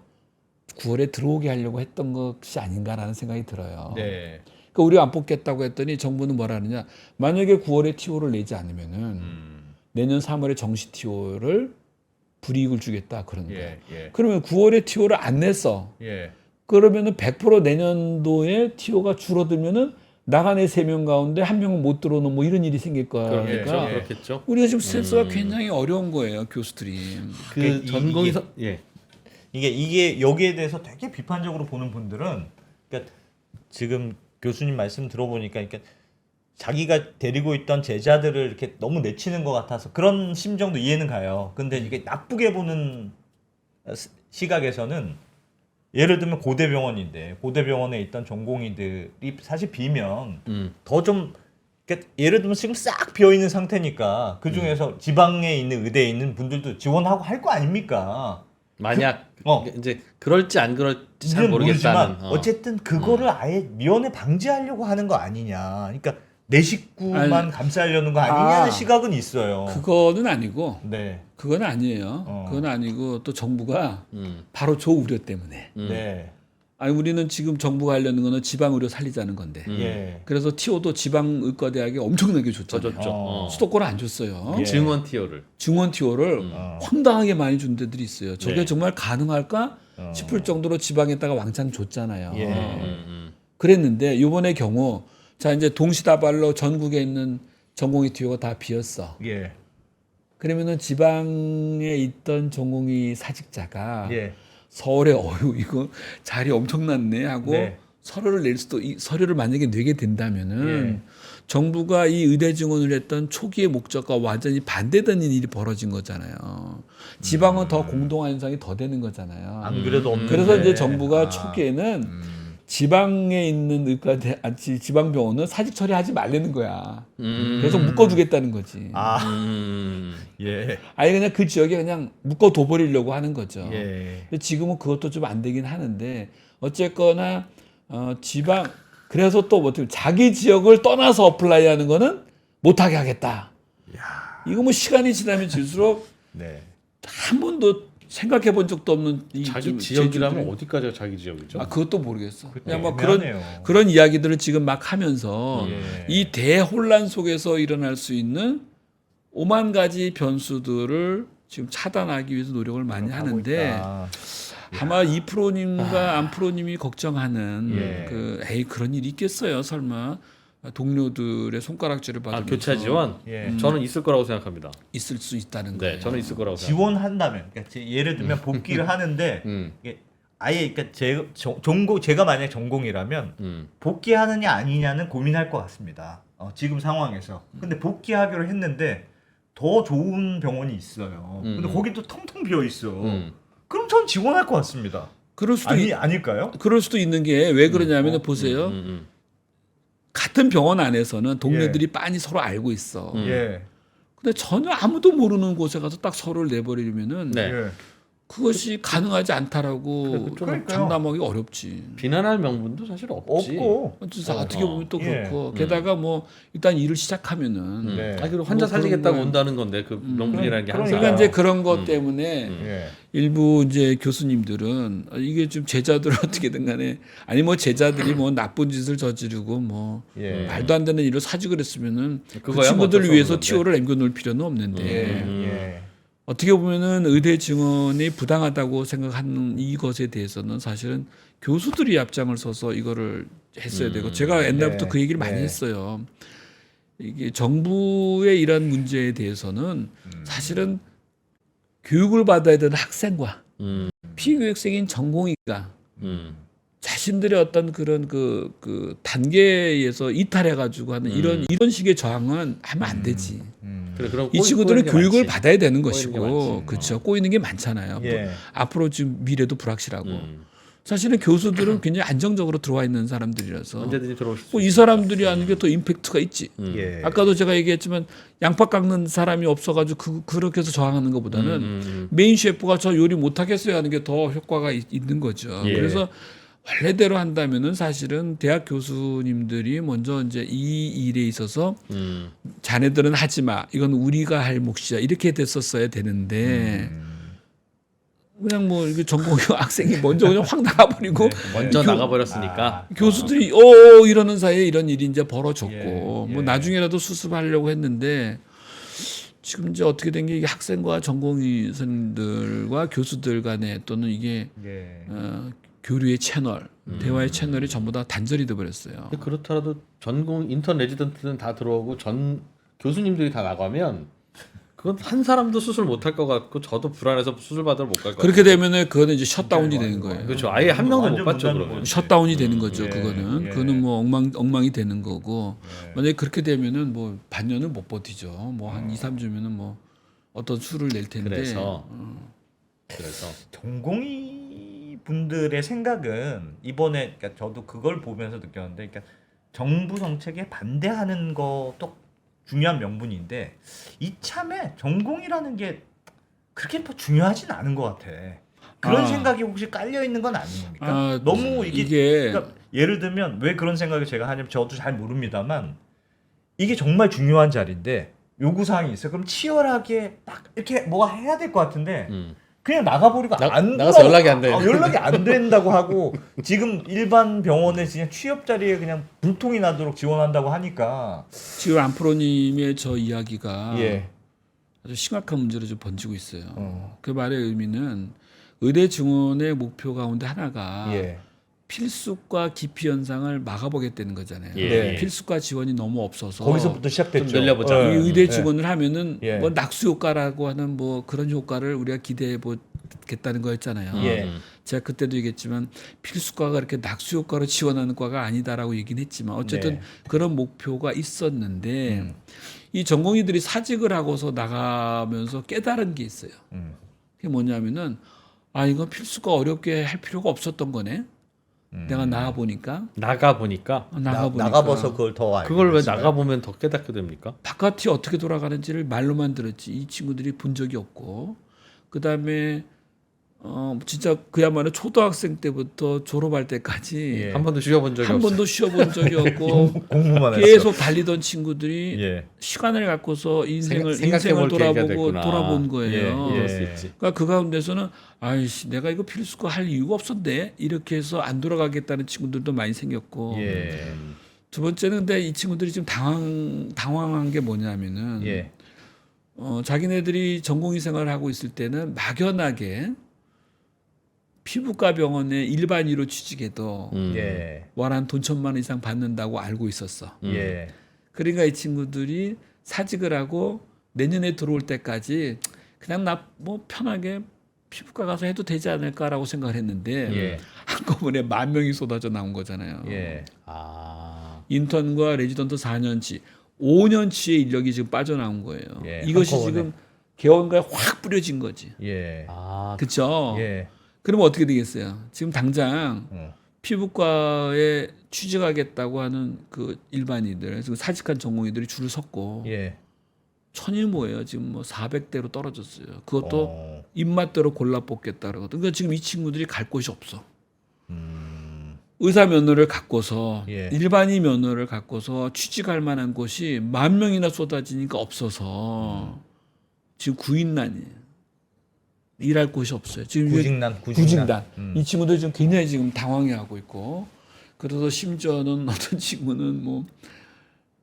9월에 들어오게 하려고 했던 것이 아닌가라는 생각이 들어요. 네. 그러니까 우리가 안 뽑겠다고 했더니 정부는 뭐라 하느냐. 만약에 9월에 TO를 내지 않으면은 내년 3월에 정시 TO를 불이익을 주겠다 그러는데 그러면 9월에 TO를 안 냈어. 그러면은 100% 내년도에 TO가 줄어들면은 나간 애 3명 가운데 1명은 못 들어오는 뭐 이런 일이 생길 거야. 그러니까 그렇겠죠. 우리가 지금 스트레스가 굉장히 어려운 거예요, 교수들이. 그 전공의서 이게 여기에 대해서 되게 비판적으로 보는 분들은 그러니까 지금 교수님 말씀 들어보니까 그러니까 자기가 데리고 있던 제자들을 이렇게 너무 내치는 것 같아서 그런 심정도 이해는 가요. 근데 이게 나쁘게 보는 시각에서는 예를 들면 고대병원인데 고대병원에 있던 전공의들이 사실 비면 더 좀 그러니까 예를 들면 지금 싹 비어 있는 상태니까 그 중에서 지방에 있는 의대에 있는 분들도 지원하고 할 거 아닙니까? 만약 이제 그럴지 안 그럴지 잘 모르겠지만 어쨌든 그거를 아예 미연에 방지하려고 하는 거 아니냐. 그러니까 내 식구만 감싸려는 거 아니냐는 시각은 있어요. 그거는 아니고. 네. 그건 아니에요. 그건 아니고 또 정부가 바로 저 우려 때문에. 네. 아니 우리는 지금 정부가 하려는 거는 지방 의료 살리자는 건데. 그래서 TO도 지방 의과대학에 엄청나게 줬잖아요. 수도권은 안 줬어요. 증원 TO를. 증원 TO를 황당하게 많이 준 데들이 있어요. 저게 정말 가능할까 싶을 정도로 지방에다가 왕창 줬잖아요. 그랬는데 이번의 경우 자 이제 동시다발로 전국에 있는 전공의 TO가 다 비었어. 그러면은 지방에 있던 전공의 사직자가 서울에 이거 자리 엄청났네 하고 서류를 낼 수도 서류를 만약에 내게 된다면은 정부가 이 의대 증원을 했던 초기의 목적과 완전히 반대되는 일이 벌어진 거잖아요. 지방은 더 공동화 현상이 더 되는 거잖아요. 안 그래도 없는데. 그래서 이제 정부가 초기에는 지방에 있는 지방병원은 사직 처리하지 말라는 거야. 계속 묶어두겠다는 거지. 예. 아예 그냥 그 지역에 그냥 묶어둬 버리려고 하는 거죠. 예. 근데 지금은 그것도 좀 안 되긴 하는데 어쨌거나 지방 그래서 또 뭐 자기 지역을 떠나서 어플라이하는 거는 못하게 하겠다. 이거 뭐 시간이 지나면 질수록 네. 한 번도 생각해 본 적도 없는 자기 지역이라면 어디까지가 자기 지역이죠? 그것도 모르겠어. 그냥 뭐 애매하네요. 그런 이야기들을 지금 막 하면서 예. 이 대혼란 속에서 일어날 수 있는 오만 가지 변수들을 지금 차단하기 위해서 노력을 많이 하는데 있다. 아마 이프로님과 안프로님이 걱정하는 예. 그런 일이 있겠어요. 설마 동료들의 손가락질을 받으면서 교차 지원? 예. 저는 있을 거라고 생각합니다. 있을 수 있다는 네, 거예요. 저는 있을 거라고 생각합니다. 지원한다면, 그러니까 예를 들면 복귀를 하는데 음. 이게 아예 그러니까 제가 만약 전공이라면 복귀하느냐 아니냐는 고민할 것 같습니다. 지금 상황에서. 근데 복귀하기로 했는데 더 좋은 병원이 있어요. 근데 거기도 텅텅 비어 있어. 그럼 전 지원할 것 같습니다. 그럴 수도 아닐까요? 그럴 수도 있는 게 왜 그러냐면 보세요. 같은 병원 안에서는 동료들이 빤히 서로 알고 있어. 예. 근데 전혀 아무도 모르는 곳에 가서 딱 서로를 내버리면은 네. 예. 그것이 가능하지 않다라고 그러니까요. 장담하기 어렵지. 비난할 명분도 사실 없지. 없고. 어떻게 보면 또 예. 그렇고 게다가 뭐 일단 일을 시작하면은 네. 그리고 환자 뭐 살리겠다고 그런 온다는 건데 그 명분이라는 게 항상. 그러니까 이제 그런 것 때문에 예. 일부 이제 교수님들은 이게 좀 제자들을 어떻게든 간에 아니 뭐 제자들이 뭐 나쁜 짓을 저지르고 뭐 예. 말도 안 되는 일을 사직을 했으면은 그 그거야 뭐 친구들을 어쩔 수 위해서 없는 건데. 티오를 남겨놓을 필요는 없는데 예. 어떻게 보면은 의대 증원이 부당하다고 생각하는 이것에 대해서는 사실은 교수들이 앞장을 서서 이거를 했어야 되고 제가 옛날부터 네. 그 얘기를 많이 네. 했어요. 이게 정부의 이런 문제에 대해서는 사실은 교육을 받아야 되는 학생과 피교육생인 전공의가 자신들의 어떤 그런 그 단계에서 이탈해가지고 하는 이런 식의 저항은 하면 안 되지. 그래, 그럼 이 친구들은 꼬이는 게 교육을 많지. 받아야 되는 꼬이는 게 것이고, 많지. 그렇죠. 꼬이는 게 많잖아요. 예. 뭐 앞으로 지금 미래도 불확실하고. 사실은 교수들은 굉장히 안정적으로 들어와 있는 사람들이라서 언제든지 들어오실 수 뭐 이 사람들이 하는 게 더 임팩트가 있지. 예. 아까도 제가 얘기했지만 양파 깎는 사람이 없어가지고 그렇게 해서 저항하는 것보다는 메인 셰프가 저 요리 못하겠어요 하는 게 더 효과가 있는 거죠. 예. 그래서 원래대로 한다면은 사실은 대학 교수님들이 먼저 이제 이 일에 있어서 자네들은 하지 마. 이건 우리가 할 몫이야. 이렇게 됐었어야 되는데 그냥 뭐 이게 전공 학생이 먼저 그냥 확 나가버리고 먼저 나가버렸으니까. 교수들이 이러는 사이에 이런 일이 이제 벌어졌고 예. 뭐 나중에라도 수습하려고 했는데 지금 이제 어떻게 된 게 이게 학생과 전공의생들과 교수들 간에 또는 이게 예. 교류의 채널, 대화의 채널이 전부 다 단절이 돼 버렸어요. 근데 그렇더라도 전공 인턴 레지던트는 다 들어오고 전 교수님들이 다 나가면 그건 한 사람도 수술 못 할 것 같고 저도 불안해서 수술 받으러 못 갈 것 같아요. 그렇게 되면은 그거는 이제 셧다운이 되는 거예요. 그렇죠. 아예 한 명도 완전 못 받죠 못 그러면. 받는 셧다운이 되는 거죠. 예, 그거는 예. 그거는 뭐 엉망이 되는 거고 만약에 그렇게 되면은 뭐 반년을 못 버티죠. 뭐 한 2, 3주면은 뭐 어떤 수를 낼 텐데. 그래서 전공의 분들의 생각은 이번에 그러니까 저도 그걸 보면서 느꼈는데, 그러니까 정부 정책에 반대하는 것도 중요한 명분인데 이참에 전공이라는 게 그렇게 뭐 중요하진 않은 것 같아. 그런 생각이 혹시 깔려 있는 건 아닙니까? 너무 이게 그러니까 예를 들면 왜 그런 생각을 제가 하냐면 저도 잘 모릅니다만 이게 정말 중요한 자리인데 요구 사항이 있어. 그럼 치열하게 딱 이렇게 뭐가 해야 될 것 같은데. 그냥 나가버리고 나가서 연락이 안 돼. 연락이 안 된다고 하고 지금 일반 병원에 그냥 취업 자리에 그냥 불통이 나도록 지원한다고 하니까 지금 안프로님의 저 이야기가 예. 아주 심각한 문제로 좀 번지고 있어요. 그 말의 의미는 의대 증원의 목표 가운데 하나가 예. 필수과 기피 현상을 막아보겠다는 거잖아요. 예. 필수과 지원이 너무 없어서 거기서부터 시작됐죠. 좀 늘려보자. 이 의대 증원을 하면은 예. 뭐 낙수 효과라고 하는 뭐 그런 효과를 우리가 기대해 보겠다는 거였잖아요. 예. 제가 그때도 얘기했지만 필수과가 그렇게 낙수 효과로 지원하는 과가 아니다라고 얘기는 했지만 어쨌든 네. 그런 목표가 있었는데 이 전공의들이 사직을 하고서 나가면서 깨달은 게 있어요. 그게 뭐냐면은 이건 필수과 어렵게 할 필요가 없었던 거네. 내가 나가 보니까 나가봐서 그걸 더 알게 그걸 왜 됐어요. 나가 보면 더 깨닫게 됩니까? 바깥이 어떻게 돌아가는지를 말로만 들었지 이 친구들이 본 적이 없고 그 다음에 진짜 그야말로 초등학생 때부터 졸업할 때까지 예. 한 번도 쉬어본 적이 한 없어요. 번도 쉬어본 적이 없고 공부만 했어. 계속 달리던 친구들이 예. 시간을 갖고서 인생을 생각해볼 계기가 돌아보고 됐구나. 돌아본 거예요. 예. 그럴 수 있지. 그러니까 그 가운데서는 아이씨 내가 이거 필수고 할 이유가 없었네 이렇게 해서 안 돌아가겠다는 친구들도 많이 생겼고 예. 두 번째는 근데 이 친구들이 좀 당황한 게 뭐냐면은 예. 자기네들이 전공의 생활을 하고 있을 때는 막연하게 피부과 병원에 일반의로 취직해도 예. 월 한 돈 1,000만 원 이상 받는다고 알고 있었어. 예. 그러니까 이 친구들이 사직을 하고 내년에 들어올 때까지 그냥 나 뭐 편하게 피부과 가서 해도 되지 않을까라고 생각을 했는데 예. 한꺼번에 10,000명이 쏟아져 나온 거잖아요. 예. 인턴과 레지던트 4년치, 5년치의 인력이 지금 빠져나온 거예요. 예, 이것이 한꺼번에. 지금 개원가에 확 뿌려진 거지. 예. 그렇죠? 예. 그러면 어떻게 되겠어요? 지금 당장 어. 피부과에 취직하겠다고 하는 그 일반인들, 지금 사직한 전공의들이 줄을 섰고 예. 천이 뭐예요? 지금 뭐 400대로 떨어졌어요. 그것도 어. 입맛대로 골라 뽑겠다 그러거든. 그러니까 지금 이 친구들이 갈 곳이 없어. 의사 면허를 갖고서 예. 일반인 면허를 갖고서 취직할 만한 곳이 10,000명이나 쏟아지니까 없어서 지금 구인난이에요. 일할 곳이 없어요. 지금 구직난. 이 친구들 지금 굉장히 지금 당황해하고 있고 그래서 심지어는 어떤 친구는 뭐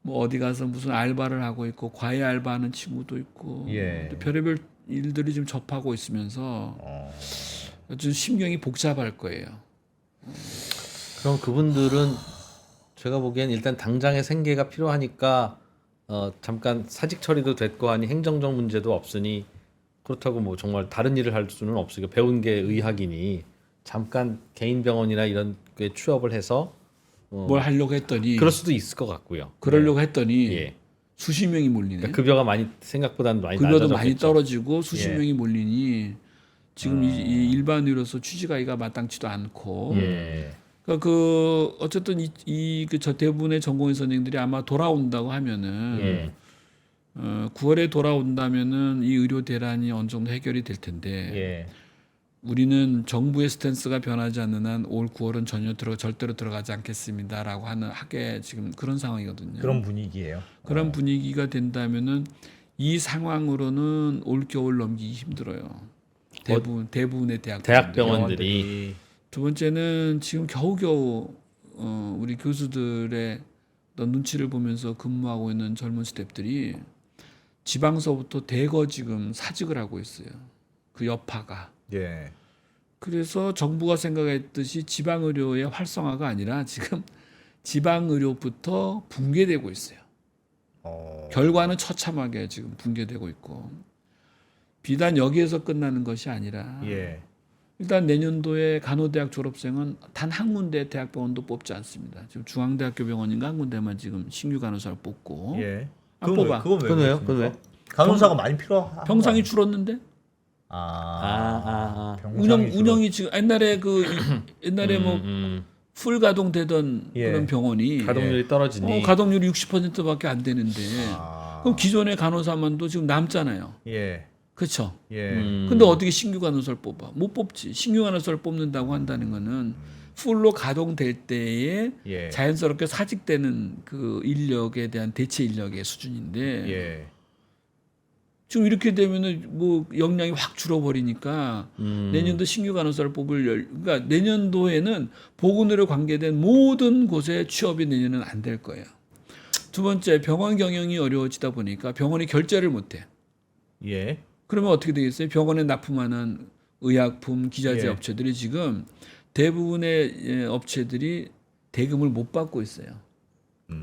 어디 가서 무슨 알바를 하고 있고 과외 알바하는 친구도 있고 예. 또 별의별 일들이 지금 접하고 있으면서 좀 심경이 복잡할 거예요. 그럼 그분들은 제가 보기엔 일단 당장의 생계가 필요하니까 잠깐 사직 처리도 됐고 하니 행정적 문제도 없으니 그렇다고 뭐 정말 다른 일을 할 수는 없으니까 배운 게 의학이니 잠깐 개인 병원이나 이런 게 취업을 해서 뭘 하려고 했더니 그럴 수도 있을 것 같고요. 그러려고 했더니 예. 수십 명이 몰리네. 그러니까 급여가 많이 생각보다는 많이 급여도 낮아졌겠죠. 많이 떨어지고 수십 예. 명이 몰리니 지금 이 일반의로서 취직하기가 마땅치도 않고 예. 그러니까 그 어쨌든 저 대부분의 전공의 선생님들이 아마 돌아온다고 하면은 예. 9월에 돌아온다면은 이 의료 대란이 어느 정도 해결이 될 텐데 예. 우리는 정부의 스탠스가 변하지 않는 한 올 9월은 절대로 들어가지 않겠습니다라고 하게 지금 그런 상황이거든요. 그런 분위기예요. 그런 분위기가 된다면은 이 상황으로는 올 겨울 넘기기 힘들어요. 대부분의 대학병원들이 두 번째는 지금 겨우겨우 우리 교수들의 어떤 눈치를 보면서 근무하고 있는 젊은 스태프들이 지방서부터 대거 지금 사직을 하고 있어요. 그 여파가. 예. 그래서 정부가 생각했듯이 지방의료의 활성화가 아니라 지금 지방의료부터 붕괴되고 있어요. 결과는 처참하게 지금 붕괴되고 있고 비단 여기에서 끝나는 것이 아니라 예. 일단 내년도에 간호대학 졸업생은 단 한 군데 대학병원도 뽑지 않습니다. 지금 중앙대학교 병원인가 한 군데만 지금 신규 간호사를 뽑고 예. 안 뽑아. 그건 왜? 그거네요. 그렇습니까? 그건 왜? 간호사가 많이 필요한 병상이 줄었는데 병상이 운영이 지금 옛날에 옛날에 뭐 풀 가동되던 예. 그런 병원이 가동률이 떨어지니 가동률이 60%밖에 안 되는데 그럼 기존의 간호사만도 지금 남잖아요. 예. 그렇죠. 예. 근데 어떻게 신규 간호사를 뽑아? 못 뽑지. 신규 간호사를 뽑는다고 한다는 거는 풀로 가동될 때에 예. 자연스럽게 사직되는 그 인력에 대한 대체 인력의 수준인데 예. 지금 이렇게 되면은 뭐 역량이 확 줄어버리니까 내년도 신규 간호사를 그러니까 내년도에는 보건의료 관계된 모든 곳에 취업이 내년은 안 될 거예요. 두 번째 병원 경영이 어려워지다 보니까 병원이 결제를 못해. 예. 그러면 어떻게 되겠어요? 병원에 납품하는 의약품 기자재 예. 업체들이 지금 대부분의 업체들이 대금을 못 받고 있어요.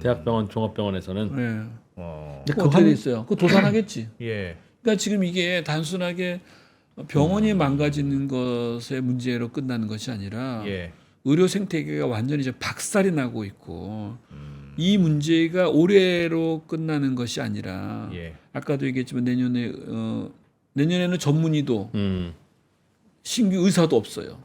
대학병원 종합병원에서는 네. 근데 어떻게 돼 있어요? 그거 도산하겠지. 예. 그러니까 지금 이게 단순하게 병원이 망가지는 것의 문제로 끝나는 것이 아니라 예. 의료 생태계가 완전히 이제 박살이 나고 있고 이 문제가 올해로 끝나는 것이 아니라 예. 아까도 얘기했지만 내년에는 전문의도 신규 의사도 없어요.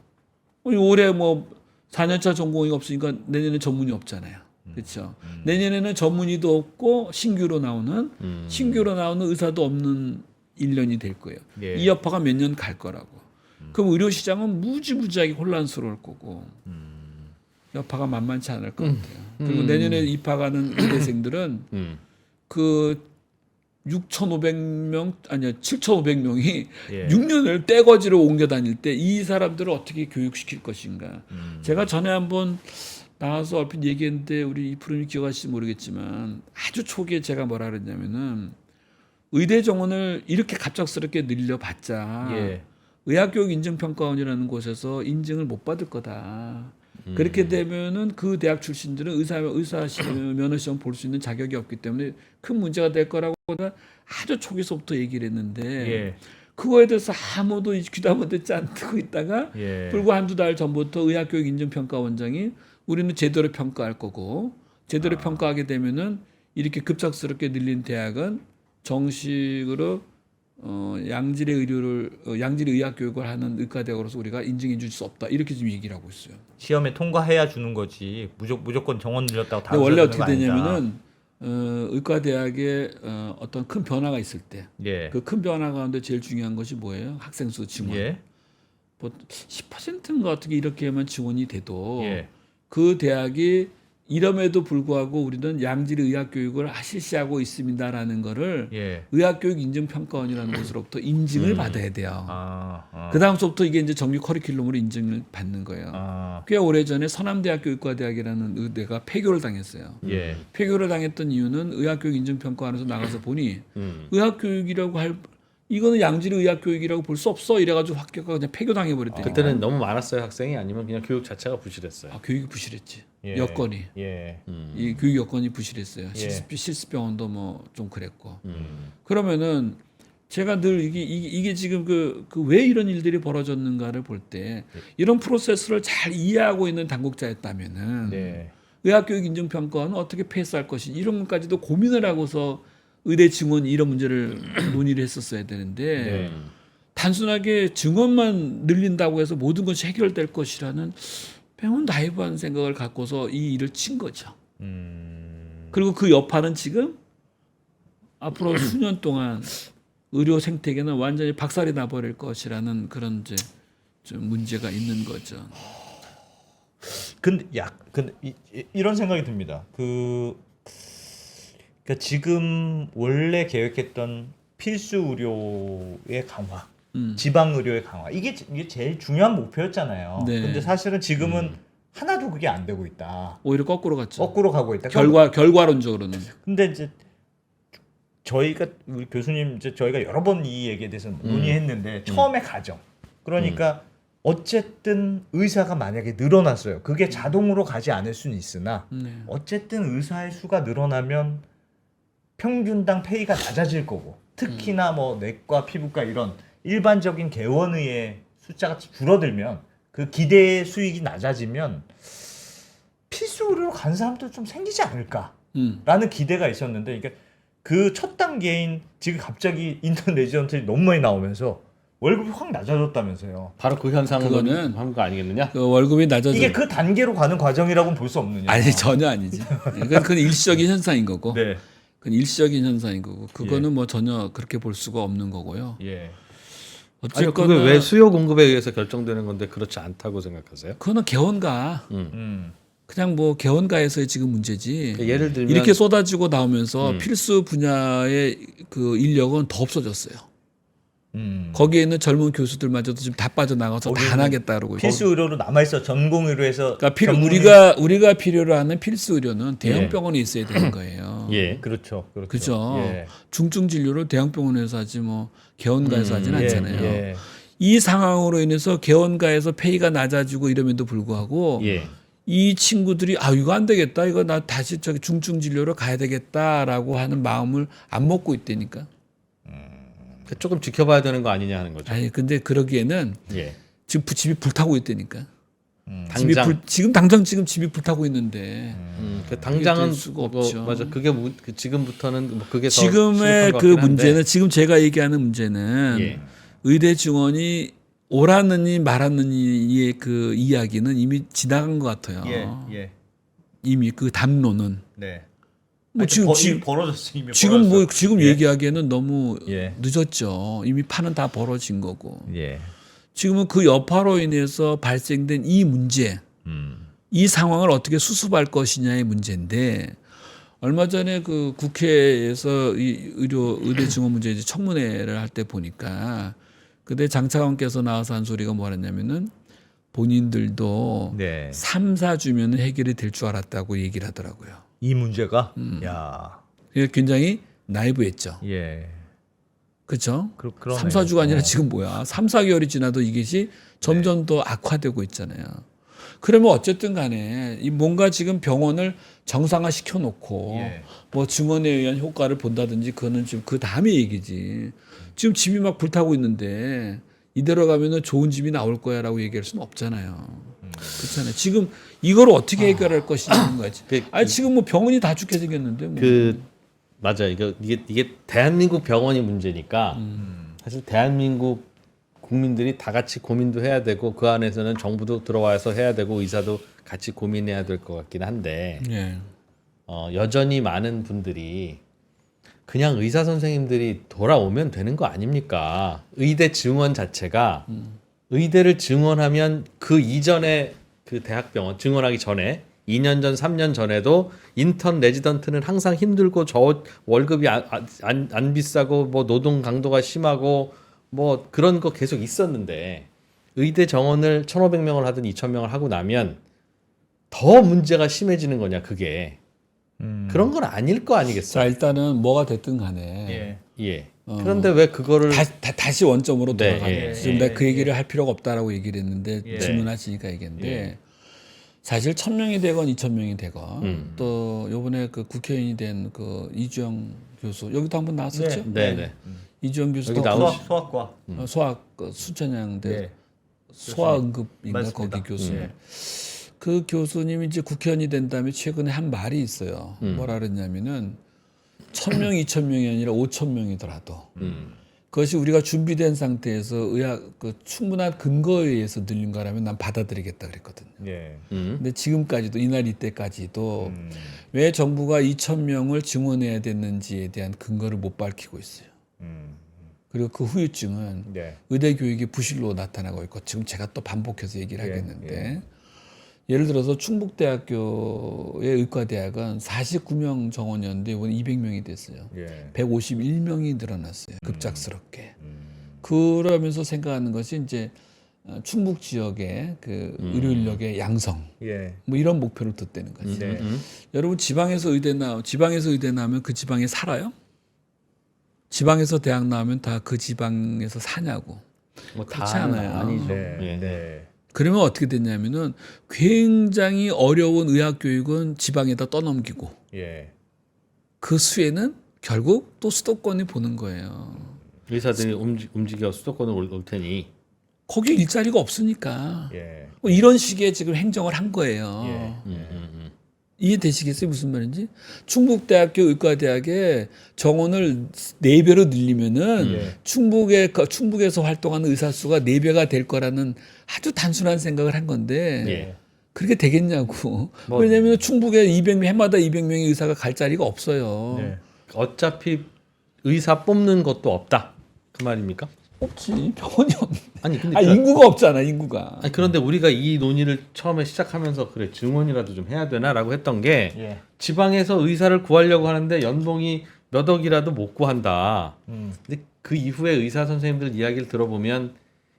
올해 뭐 4년차 전공의가 없으니까 내년에 전문의 없잖아요. 그렇죠. 내년에는 전문의도 없고 신규로 나오는 의사도 없는 1년이 될 거예요. 예. 이 여파가 몇 년 갈 거라고. 그럼 의료 시장은 무지무지하게 혼란스러울 거고 여파가 만만치 않을 것 같아요. 그리고 내년에 입학하는 의대생들은 그 6,500명 아니야 7,500명이 예. 6년을 떼거지로 옮겨 다닐 때 이 사람들을 어떻게 교육시킬 것인가. 제가 전에 한번 나와서 얼핏 얘기했는데 우리 이프로님 기억하실지 모르겠지만 아주 초기에 제가 뭐라 그랬냐면은 의대 정원을 이렇게 갑작스럽게 늘려봤자 예. 의학교육인증평가원이라는 곳에서 인증을 못 받을 거다. 그렇게 되면은 그 대학 출신들은 의사 면허 시험 볼 수 있는 자격이 없기 때문에 큰 문제가 될 거라고 아주 초기서부터 얘기를 했는데 예. 그거에 대해서 아무도 귀담아 듣지 않고 있다가 예. 불과 한두 달 전부터 의학교육인증평가원장이 우리는 제대로 평가할 거고 제대로 평가하게 되면은 이렇게 급작스럽게 늘린 대학은 정식으로 양질의 의학 교육을 하는 의과대학으로서 우리가 인증해 줄 수 없다. 이렇게 지금 얘기를 하고 있어요. 시험에 통과해야 주는 거지. 무조건 정원 늘렸다고 다. 근데 원래 어떻게 되냐면은 의과대학에 어떤 큰 변화가 있을 때 예. 그 큰 변화 가운데 제일 중요한 것이 뭐예요? 학생 수 지원. 예. 뭐 10%인가 어떻게 이렇게 하면 지원이 돼도 예. 그 대학이 이럼에도 불구하고 우리는 양질의 의학 교육을 실시하고 있습니다라는 거를 예. 의학교육인증평가원이라는 곳으로부터 인증을 받아야 돼요. 그 다음부터 이게 이제 정규 커리큘럼으로 인증을 받는 거예요. 꽤 오래전에 서남대학교 의과대학이라는 의대가 폐교를 당했어요. 예. 폐교를 당했던 이유는 의학교육인증평가원에서 나가서 보니 의학교육이라고 할 이거는 양질의 의학교육이라고 볼 수 없어 이래가지고 학교가 그냥 폐교당해버렸대요. 그때는 너무 많았어요 학생이 아니면 그냥 교육 자체가 부실했어요. 교육이 부실했지. 예. 여건이. 예. 이 교육 여건이 부실했어요. 예. 실습병원도 뭐 좀 그랬고. 그러면은 제가 늘 이게 지금 그 왜 이런 일들이 벌어졌는가를 볼 때 이런 프로세스를 잘 이해하고 있는 당국자였다면은 네. 의학교육인증평가원은 어떻게 패스할 것이 이런 것까지도 고민을 하고서 의대 증원 이런 문제를 논의를 했었어야 되는데 네. 단순하게 증원만 늘린다고 해서 모든 것이 해결될 것이라는 매우 나이브한 생각을 갖고서 이 일을 친 거죠. 그리고 그 여파는 지금 앞으로 수년 동안 의료 생태계는 완전히 박살이 나버릴 것이라는 그런 이제 좀 문제가 있는 거죠. 근데 이런 생각이 듭니다. 그러니까 지금 원래 계획했던 필수 의료의 강화, 지방 의료의 강화 이게 제일 중요한 목표였잖아요. 네. 근데 사실은 지금은 하나도 그게 안 되고 있다. 오히려 거꾸로 갔죠. 거꾸로 가고 있다. 결과론적으로는. 근데 이제 우리 교수님 이제 저희가 여러 번 이 얘기에 대해서 논의했는데 처음에 가정. 그러니까 어쨌든 의사가 만약에 늘어났어요. 그게 자동으로 가지 않을 수는 있으나 어쨌든 의사의 수가 늘어나면 평균당 페이가 낮아질 거고 특히나 뭐 내과, 피부과 이런 일반적인 개원의의 숫자가 줄어들면 그 기대 수익이 낮아지면 필수 의료로 간 사람도 좀 생기지 않을까라는 기대가 있었는데 그러니까 그 첫 단계인 지금 갑자기 인턴 레지던트들이 너무 많이 나오면서 월급이 확 낮아졌다면서요. 바로 그 현상을 그거는 한 거 아니겠느냐? 그 월급이 낮아져. 이게 그 단계로 가는 과정이라고는 볼 수 없느냐? 아니 전혀 아니지. 그건 일시적인 현상인 거고. 네. 그건 일시적인 현상인 거고. 그거는 뭐 전혀 그렇게 볼 수가 없는 거고요. 예. 아니, 그게 왜 수요 공급에 의해서 결정되는 건데 그렇지 않다고 생각하세요? 그거는 개원가. 그냥 뭐 개원가에서의 지금 문제지. 예를 들면 이렇게 쏟아지고 나오면서 필수 분야의 그 인력은 더 없어졌어요. 거기에 있는 젊은 교수들마저도 지금 다 빠져나가서 다 안 하겠다 그러고 필수 의료로 남아 있어. 전공 의료에서. 그러니까 우리가 필요로 하는 필수 의료는 대형 예. 병원에 있어야 되는 거예요. 예. 그렇죠. 그죠. 예. 중증 진료를 대형 병원에서 하지 뭐 개원가에서 하지는 않잖아요. 예. 이 상황으로 인해서 개원가에서 페이가 낮아지고 이럼에도 불구하고 예. 이 친구들이 이거 안 되겠다. 이거 나 다시 저기 중증 진료로 가야 되겠다라고 하는 마음을 안 먹고 있다니까. 조금 지켜봐야 되는 거 아니냐 하는 거죠. 아니 근데 그러기에는 예. 지금 집이 불타고 있다니까. 당장 지금 집이 불타고 있는데 그 당장은 수가 없죠. 맞아. 그게 지금부터는 뭐 그게 지금의 더 그 문제는 지금 제가 얘기하는 문제는 예. 의대 증원이 옳았느니 말았느니의 그 이야기는 이미 지나간 것 같아요. 예. 이미 그 담론은. 네. 뭐 이미 벌어졌어. 이미 지금 벌어졌어. 뭐 지금 얘기하기에는 너무 예. 늦었죠. 이미 판은 다 벌어진 거고. 예. 지금은 그 여파로 인해서 발생된 이 문제, 이 상황을 어떻게 수습할 것이냐의 문제인데 얼마 전에 그 국회에서 이 의대 증원 문제 이제 청문회를 할 때 보니까 그때 장차관께서 나와서 한 소리가 뭐랬냐면은 본인들도 네. 3, 4주면 해결이 될 줄 알았다고 얘기를 하더라고요. 이 문제가 야. 그게 굉장히 나이브했죠. 예. 그렇죠? 그러네요. 3, 4주가 아니라 지금 뭐야? 3, 4개월이 지나도 이것이 점점 더 악화되고 있잖아요. 그러면 어쨌든 간에 이 뭔가 지금 병원을 정상화 시켜놓고 예. 뭐 증언에 의한 효과를 본다든지 그거는 지금 그 다음의 얘기지. 지금 집이 막 불타고 있는데 이대로 가면은 좋은 집이 나올 거야라고 얘기할 수는 없잖아요. 그렇잖아요. 지금 이걸 어떻게 해결할 것이냐는 거지. 아니 지금 뭐 병원이 다 죽게 생겼는데 뭐. 맞아. 이게 대한민국 병원이 문제니까 사실 대한민국 국민들이 다 같이 고민도 해야 되고 그 안에서는 정부도 들어와서 해야 되고 의사도 같이 고민해야 될 것 같긴 한데 예. 여전히 많은 분들이 그냥 의사 선생님들이 돌아오면 되는 거 아닙니까? 의대 증원 자체가 의대를 증원하면 그 이전에 그 대학병원 증원하기 전에 2년 전, 3년 전에도 인턴 레지던트는 항상 힘들고 저 월급이 안 비싸고 뭐 노동 강도가 심하고 뭐 그런 거 계속 있었는데 의대 정원을 1,500명을 하든 2,000명을 하고 나면 더 문제가 심해지는 거냐 그게 그런 건 아닐 거 아니겠어요? 자 일단은 뭐가 됐든 간에 예. 그런데 왜 그거를 다시 원점으로 네, 돌아가요. 예, 지금 내가 그 얘기를 할 필요가 없다라고 얘기를 했는데 질문하시니까 얘기했는데 예. 사실 1,000명이 되건 2,000명이 되건 또 요번에 그 국회의원이 된 그 이주영 교수 여기도 한번 나왔었죠. 네. 이주영 교수도 소아과 소아과 그 수천양대 네. 소아응급인가 맞습니다. 거기 교수. 그 교수님이 이제 국회의원이 된 다음에 최근에 한 말이 있어요. 뭐라 그랬냐면은 1,000명, 2,000명이 아니라 5,000명이더라도 그것이 우리가 준비된 상태에서 그 충분한 근거에 의해서 늘린 거라면 난 받아들이겠다 그랬거든요. 예. 근데 지금까지도 이날 이때까지도 왜 정부가 2,000명을 증원해야 됐는지에 대한 근거를 못 밝히고 있어요. 그리고 그 후유증은 의대 교육의 부실로 나타나고 있고 지금 제가 또 반복해서 얘기를 하겠는데 예를 들어서 충북대학교의 의과대학은 49명 정원이었는데 이번에 200명이 됐어요. 151명이 늘어났어요. 급작스럽게. 그러면서 생각하는 것이 이제 충북 지역의 그 의료 인력의 양성 뭐 이런 목표를 뒀다는 거지. 여러분 지방에서 의대 나오면 그 지방에 살아요? 지방에서 대학 나오면 다 그 지방에서 사냐고. 뭐 그렇지 않아요. 아니죠. 그러면 어떻게 됐냐면은 굉장히 어려운 의학 교육은 지방에다 떠넘기고 그 수혜는 결국 또 수도권이 보는 거예요. 의사들이 움직여 수도권을 올 테니 거기 일자리가 없으니까 뭐 이런 식의 지금 행정을 한 거예요. 이해되시겠어요? 무슨 말인지? 충북대학교 의과대학에 정원을 4배로 늘리면은 충북에서 활동하는 의사 수가 4배가 될 거라는 아주 단순한 생각을 한 건데 그렇게 되겠냐고. 왜냐하면 충북에 해마다 200명의 의사가 갈 자리가 없어요. 어차피 의사 뽑는 것도 없다. 그 말입니까? 없지. 병원이 없네. 아니 근데 인구가 없잖아. 인구가. 아니 그런데 우리가 이 논의를 처음에 시작하면서 그래 증원이라도 좀 해야 되나라고 했던 게 지방에서 의사를 구하려고 하는데 연봉이 몇 억이라도 못 구한다. 근데 그 이후에 의사 선생님들 이야기를 들어보면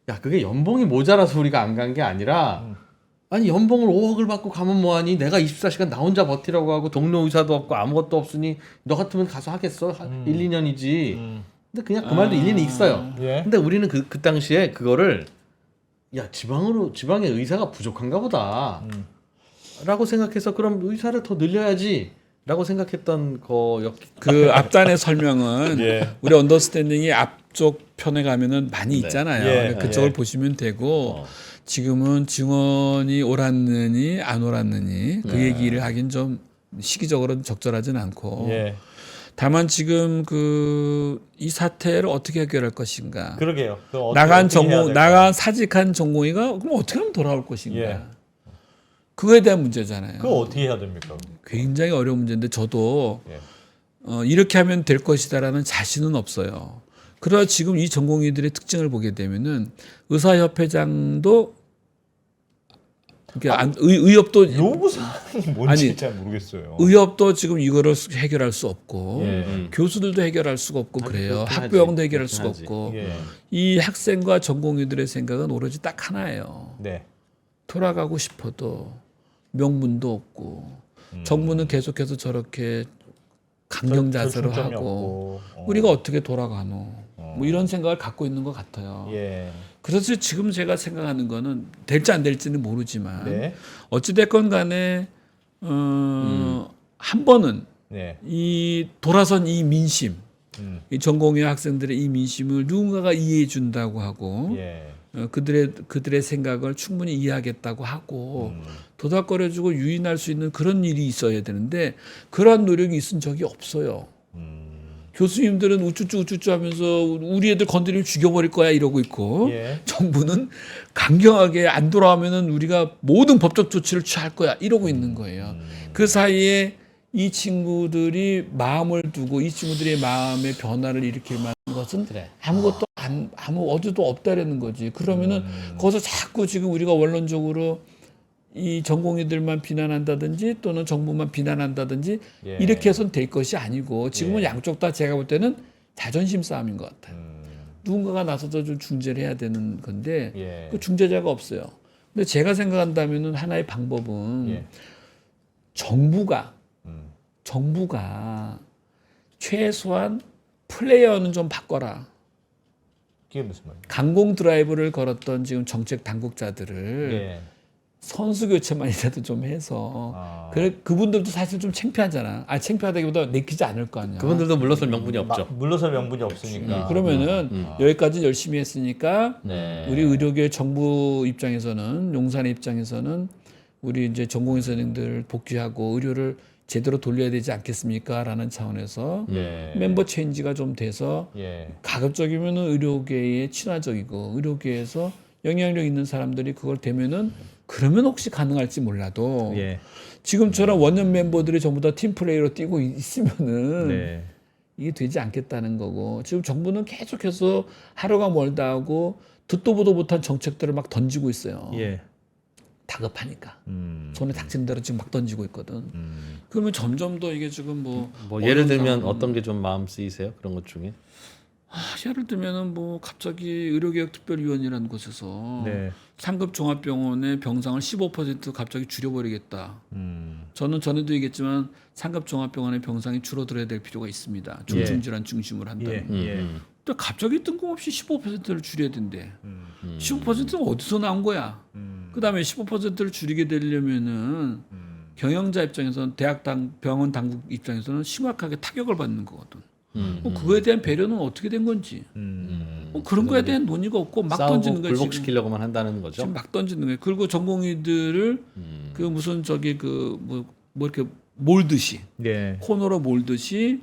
야 그게 연봉이 모자라서 우리가 안 간 게 아니라 아니 연봉을 5억을 받고 가면 뭐하니 내가 24시간 나 혼자 버티라고 하고 동료 의사도 없고 아무것도 없으니 너 같으면 가서 하겠어? 1, 2년이지. 근데 그냥 그 말도 일리는 있어요. 근데 우리는 그 당시에 그거를 야 지방의 의사가 부족한가 보다 라고 생각해서 그럼 의사를 더 늘려야지 라고 생각했던 거였기 그 앞단의 설명은 우리 언더스탠딩이 앞쪽 편에 가면은 많이 있잖아요. 그쪽을 보시면 되고 지금은 증언이 옳았느니 안 옳았느니 그 얘기를 하긴 좀 시기적으로는 적절하진 않고 다만 지금 이 사태를 어떻게 해결할 것인가. 그러게요. 나간 사직한 전공의가 그럼 어떻게 하면 돌아올 것인가. 예. 그거에 대한 문제잖아요. 그거 어떻게 해야 됩니까? 굉장히 어려운 문제인데 저도 예. 이렇게 하면 될 것이다라는 자신은 없어요. 그러나 지금 이 전공의들의 특징을 보게 되면은 의사협회장도 그러니까 의협도 요구 사항이 뭔지 잘 모르겠어요. 의협도 지금 이거를 해결할 수 없고 예. 교수들도 해결할 수가 없고 그래요. 학부형도 해결할 수가 없고 예. 이 학생과 전공의들의 생각은 오로지 딱 하나예요. 네. 돌아가고 싶어도 명분도 없고 정부는 계속해서 저렇게 강경 자세를 하고 우리가 어떻게 돌아가노 뭐 이런 생각을 갖고 있는 것 같아요. 예. 그래서 지금 제가 생각하는 거는 될지 안 될지는 모르지만 네. 어찌 됐건 간에 한 번은 네. 이 돌아선 이 민심, 이 전공의 학생들의 이 민심을 누군가가 이해해 준다고 하고 예. 그들의 생각을 충분히 이해하겠다고 하고 도닥거려주고 유인할 수 있는 그런 일이 있어야 되는데 그러한 노력이 있은 적이 없어요. 교수님들은 우쭈쭈 하면서 우리 애들 건드리면 죽여버릴 거야 이러고 있고 예. 정부는 강경하게 안 돌아오면은 우리가 모든 법적 조치를 취할 거야 이러고 있는 거예요. 그 사이에 이 친구들이 마음을 두고 이 친구들의 마음의 변화를 일으킬 만한 것은 아무것도 아무 어디도 없다라는 거지. 그러면은 거기서 자꾸 지금 우리가 원론적으로 이 전공의들만 비난한다든지 또는 정부만 비난한다든지 예. 이렇게 해서는 될 것이 아니고 지금은 양쪽 다 제가 볼 때는 자존심 싸움인 것 같아요. 누군가가 나서서 좀 중재를 해야 되는 건데 예. 그 중재자가 없어요. 근데 제가 생각한다면은 하나의 방법은 예. 정부가 최소한 플레이어는 좀 바꿔라. 그게 무슨 말이에요? 강공 드라이브를 걸었던 지금 정책 당국자들을 예. 선수 교체만이라도 좀 해서 그분들도 사실 좀 창피하잖아. 창피하다기보다 내키지 않을 거 아니야. 그분들도 물러설 명분이 없죠. 물러설 명분이 없으니까. 그러면은 여기까지 열심히 했으니까 네. 우리 의료계 정부 입장에서는 용산의 입장에서는 우리 이제 전공의 선생님들 복귀하고 의료를 제대로 돌려야 되지 않겠습니까? 라는 차원에서 예. 멤버 체인지가 좀 돼서 예. 가급적이면 의료계에 친화적이고 의료계에서 영향력 있는 사람들이 그걸 되면은 그러면 혹시 가능할지 몰라도 예. 지금처럼 원년 멤버들이 전부 다 팀플레이로 뛰고 있으면은 네. 이게 되지 않겠다는 거고 지금 정부는 계속해서 하루가 멀다 하고 듣도 보도 못한 정책들을 막 던지고 있어요. 예. 다급하니까 손에 닥친 대로 지금 막 던지고 있거든. 그러면 점점 더 이게 지금 뭐 예를 들면 어떤 게 좀 마음 쓰이세요? 그런 것 중에? 예를 들면은 뭐 갑자기 의료개혁특별위원회라는 곳에서 네. 상급 종합병원의 병상을 15% 갑자기 줄여버리겠다. 저는 전에도 얘기했지만 상급 종합병원의 병상이 줄어들어야 될 필요가 있습니다. 중증질환 중심으로 한다면. 또 갑자기 뜬금없이 15%를 줄여야 된대. 15%는 어디서 나온 거야? 그다음에 15%를 줄이게 되려면은 경영자 입장에서는 병원 당국 입장에서는 심각하게 타격을 받는 거거든. 그거에 대한 배려는 어떻게 된 건지. 그런 거에 대한 논의가 없고 막 던지는 거예요. 굴복시키려고만 한다는 거죠. 지금 막 던지는 거예요. 그리고 전공의들을 그 무슨 뭐 이렇게 몰듯이 예. 코너로 몰듯이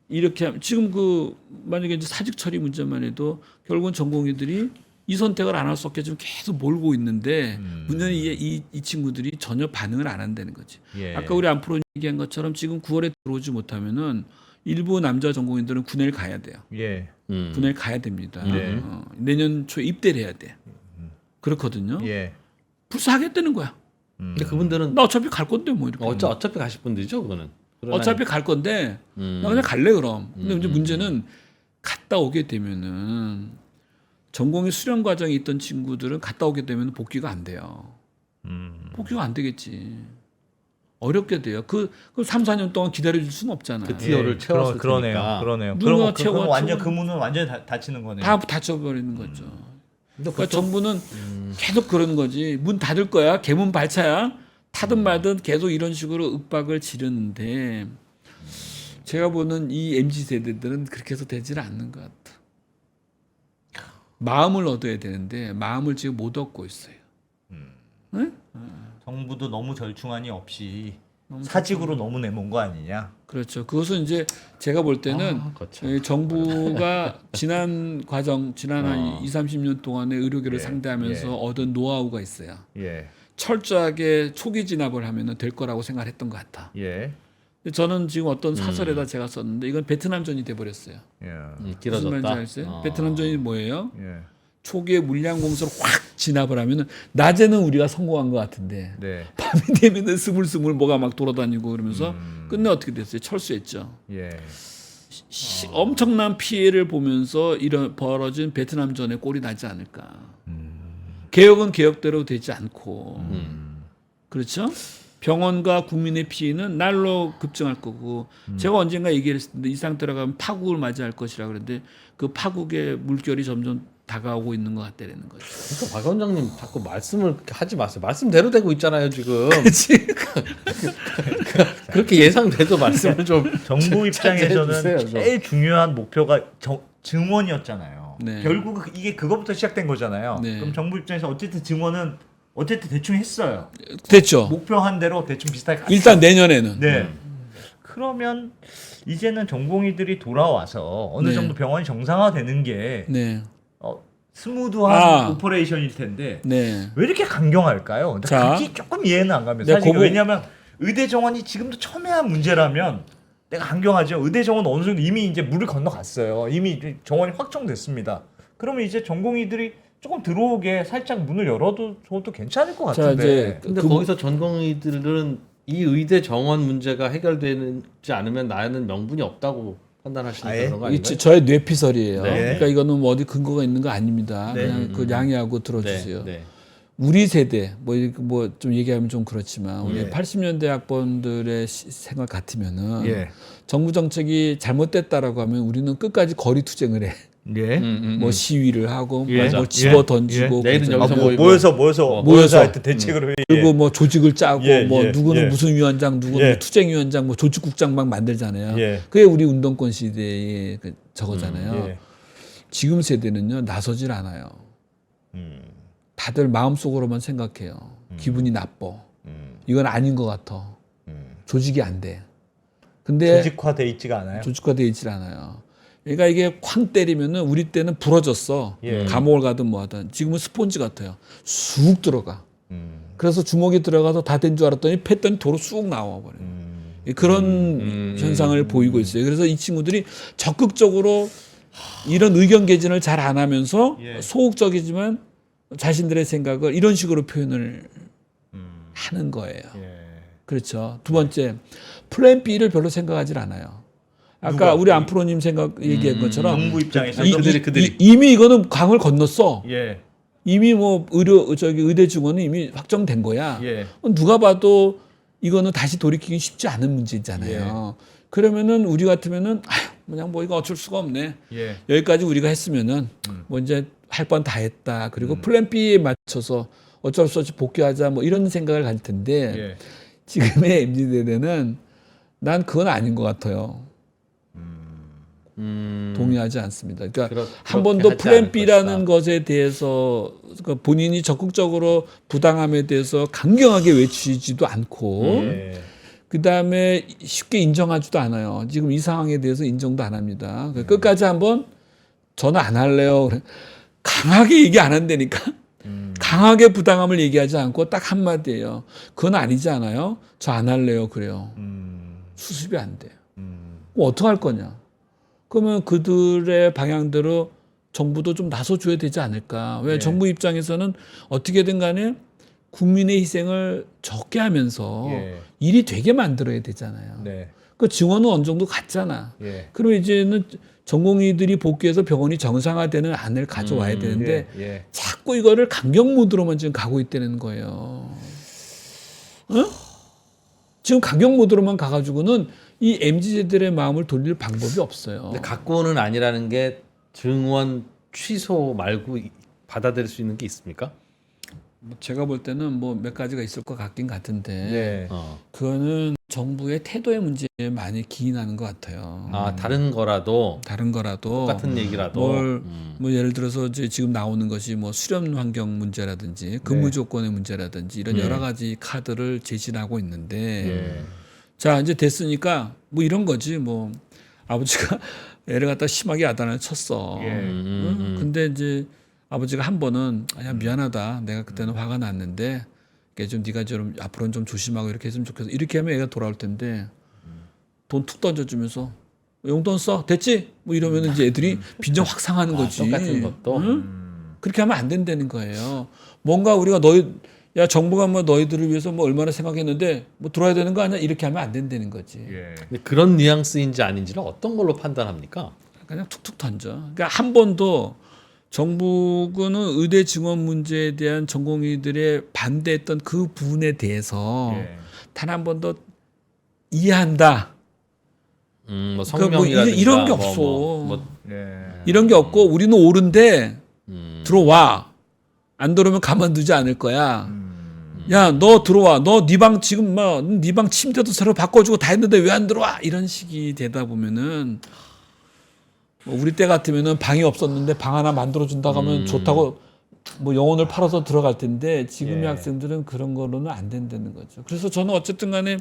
이렇게 하면 지금 만약에 이제 사직 처리 문제만 해도 결국은 전공의들이 이 선택을 안 할 수 없게 지금 계속 몰고 있는데 문제는 이 친구들이 전혀 반응을 안 한다는 거지. 예. 아까 우리 안프로 얘기한 것처럼 지금 9월에 들어오지 못하면은 일부 남자 전공인들은 군대를 가야 돼요. 예. 군대를 가야 됩니다. 네. 내년 초에 입대를 해야 돼. 그렇거든요. 예. 불사하겠다는 거야. 근데 그분들은 나 어차피 갈 건데 뭐 이렇게. 어차피 가실 분들이죠, 그거는. 어차피 갈 건데 나 그냥 갈래 그럼. 근데 이제 문제는 갔다 오게 되면은 전공의 수련 과정에 있던 친구들은 갔다 오게 되면 복귀가 안 돼요. 복귀가 안 되겠지. 어렵게 돼요. 그 3, 4년 동안 기다려줄 수는 없잖아. 그 티어를 채웠을 테니까. 그러네요. 누가 그럼 완전 그 문은 완전히 닫히는 거네요. 다 닫혀버리는 거죠. 그러니까 정부는 계속 그러는 거지. 문 닫을 거야. 개문 발차야. 타든 말든 계속 이런 식으로 윽박을 지르는데 제가 보는 이 MZ 세대들은 그렇게 해서 되지는 않는 것 같아. 마음을 얻어야 되는데 마음을 지금 못 얻고 있어요. 응? 정부도 너무 절충안이 없이 사직으로 너무 내몬 거 아니냐? 그렇죠. 그것은 이제 제가 볼 때는 이 정부가 지난 한 20-30년 동안의 의료계를 상대하면서 얻은 노하우가 있어요. 철저하게 초기 진압을 하면 될 거라고 생각했던 것 같아. 근데 저는 지금 어떤 사설에다 제가 썼는데 이건 베트남전이 돼버렸어요. 길어졌다. 무슨 말인지 알았어요? 베트남전이 뭐예요? 초기에 물량 공세로 확 진압을 하면은 낮에는 우리가 성공한 것 같은데 밤이 되면은 스물스물 뭐가 막 돌아다니고 그러면서 끝내 어떻게 됐어요? 철수했죠. 엄청난 피해를 보면서 이런 벌어진 베트남전의 꼴이 나지 않을까. 개혁은 개혁대로 되지 않고 그렇죠? 병원과 국민의 피해는 날로 급증할 거고 제가 언젠가 얘기했는데 이 상태로 가면 파국을 맞이할 것이라 그랬는데 그 파국의 물결이 점점 다가오고 있는 것 같다는 거죠. 그러니까 박 원장님 자꾸 말씀을 하지 마세요. 말씀대로 되고 있잖아요 지금. 그렇지. 그렇게 예상돼도 말씀을 좀 정부 입장에서는 제일 중요한 목표가 증원이었잖아요. 결국 이게 그것부터 시작된 거잖아요. 그럼 정부 입장에서 어쨌든 증원은 대충 했어요. 됐죠. 목표한 대로 대충 비슷하게 갔어요. 일단 내년에는. 그러면 이제는 전공의들이 돌아와서 어느 정도 병원이 정상화되는 게 스무드한 오퍼레이션일 텐데 왜 이렇게 강경할까요? 그게 조금 이해는 안 가면 사실 왜냐하면 의대 정원이 지금도 첨예한 문제라면 내가 강경하죠. 의대 정원 어느 정도 이미 이제 물을 건너갔어요. 이미 정원이 확정됐습니다. 그러면 이제 전공의들이 조금 들어오게 살짝 문을 열어도 저도 괜찮을 것 같은데. 근데 거기서 전공의들은 이 의대 정원 문제가 해결되지 않으면 나는 명분이 없다고 판단하시는 그런 거 아닌가요? 저의 뇌피설이에요. 그러니까 이거는 뭐 어디 근거가 있는 거 아닙니다. 그냥 그 양해하고 들어주세요. 우리 세대 뭐 좀 얘기하면 좀 그렇지만 우리 80년대 학번들의 생각 같으면은 정부 정책이 잘못됐다라고 하면 우리는 끝까지 거리 투쟁을 해. 뭐 시위를 하고 뭐 집어 던지고 내일은 여기서 모여서 하여튼 대책을 그리고 뭐 조직을 짜고 뭐 누구는 무슨 위원장 누구는 투쟁위원장 뭐 조직국장 막 만들잖아요. 그게 우리 운동권 시대의 저거잖아요. 지금 세대는요 나서질 않아요. 다들 마음속으로만 생각해요. 기분이 나빠. 이건 아닌 것 같아. 조직이 안 돼. 근데 조직화돼 있지가 않아요. 조직화돼 있질 않아요. 그러니까 이게 쾅 때리면은 우리 때는 부러졌어. 감옥을 가든 뭐 하든. 지금은 스폰지 같아요. 쑥 들어가. 그래서 주먹이 들어가서 다 된 줄 알았더니 팼더니 도로 쑥 나와 버려요. 그런 현상을 보이고 있어요. 그래서 이 친구들이 적극적으로 이런 의견 개진을 잘 안 하면서 소극적이지만 자신들의 생각을 이런 식으로 표현을 하는 거예요. 그렇죠. 두 번째, 플랜 B를 별로 생각하지 않아요. 아까 우리 안프로님 얘기한 것처럼 정부 입장에서 그들이 이미 이거는 강을 건넜어. 이미 뭐 의대 증원은 이미 확정된 거야. 누가 봐도 이거는 다시 돌이키기 쉽지 않은 문제잖아요. 그러면은 우리 같으면은 그냥 뭐 이거 어쩔 수가 없네. 여기까지 우리가 했으면은 뭐 이제 할 번 다 했다. 그리고 플랜 B에 맞춰서 어쩔 수 없이 복귀하자 뭐 이런 생각을 갈 텐데 지금의 MZ세대는 난 그건 아닌 것 같아요. 동의하지 않습니다. 그러니까 한 번도 플랜 B라는 것에 대해서 그러니까 본인이 적극적으로 부당함에 대해서 강경하게 외치지도 않고 그다음에 쉽게 인정하지도 않아요. 지금 이 상황에 대해서 인정도 안 합니다. 끝까지 한번 저는 안 할래요. 강하게 얘기 안 한다니까. 강하게 부당함을 얘기하지 않고 딱 한마디예요. 그건 아니지 않아요? 저 안 할래요. 그래요. 수습이 안 돼요. 그럼 어떡할 거냐? 그러면 그들의 방향대로 정부도 좀 나서줘야 되지 않을까. 왜 정부 입장에서는 어떻게든 간에 국민의 희생을 적게 하면서 일이 되게 만들어야 되잖아요. 그 증원은 어느 정도 갔잖아. 그럼 이제는 전공의들이 복귀해서 병원이 정상화되는 안을 가져와야 되는데 자꾸 이거를 강경 모드로만 지금 가고 있다는 거예요. 지금 강경 모드로만 가가지고는 이 MZ세대의 마음을 돌릴 방법이 없어요. 근데 갖고는 아니라는 게 증원 취소 말고 받아들일 수 있는 게 있습니까? 제가 볼 때는 뭐 몇 가지가 있을 것 같긴 같은데 그거는 정부의 태도의 문제에 많이 기인하는 것 같아요. 다른 거라도 똑같은 얘기라도 뭐 예를 들어서 이제 지금 나오는 것이 뭐 수련 환경 문제라든지 근무 조건의 문제라든지 이런 여러 가지 카드를 제시하고 있는데 자 이제 됐으니까 뭐 이런 거지 뭐 아버지가 애를 갖다 심하게 야단을 쳤어. 응? 근데 이제 아버지가 한 번은 야 미안하다. 내가 그때는 화가 났는데 좀 네가 좀 앞으로는 좀 조심하고 이렇게 했으면 좋겠어. 이렇게 하면 애가 돌아올 텐데 돈 툭 던져주면서 용돈 써 됐지? 뭐 이러면 이제 애들이 빈정 확 상하는 거지. 똑같은 것도. 응? 그렇게 하면 안 된다는 거예요. 뭔가 우리가 야 정부가 뭐 너희들을 위해서 뭐 얼마나 생각했는데 뭐 들어야 되는 거 아니야? 이렇게 하면 안 된다는 거지. 근데 그런 뉘앙스인지 아닌지는 어떤 걸로 판단합니까? 그냥 툭툭 던져. 그러니까 한 번도 정부는 의대 증원 문제에 대한 전공의들의 반대했던 그 부분에 대해서 단 한 번도 이해한다. 뭐 성명이라든가 이런 게 없어. 네. 이런 게 없고 우리는 옳은데 들어와. 안 들어오면 가만두지 않을 거야. 야, 너 들어와. 너 네 방 지금 뭐 네 방 침대도 새로 바꿔주고 다 했는데 왜 안 들어와? 이런 식이 되다 보면은 뭐 우리 때 같으면은 방이 없었는데 방 하나 만들어 준다고 하면 좋다고 뭐 영혼을 팔아서 들어갈 텐데 지금의 학생들은 그런 거로는 안 된다는 거죠. 그래서 저는 어쨌든 간에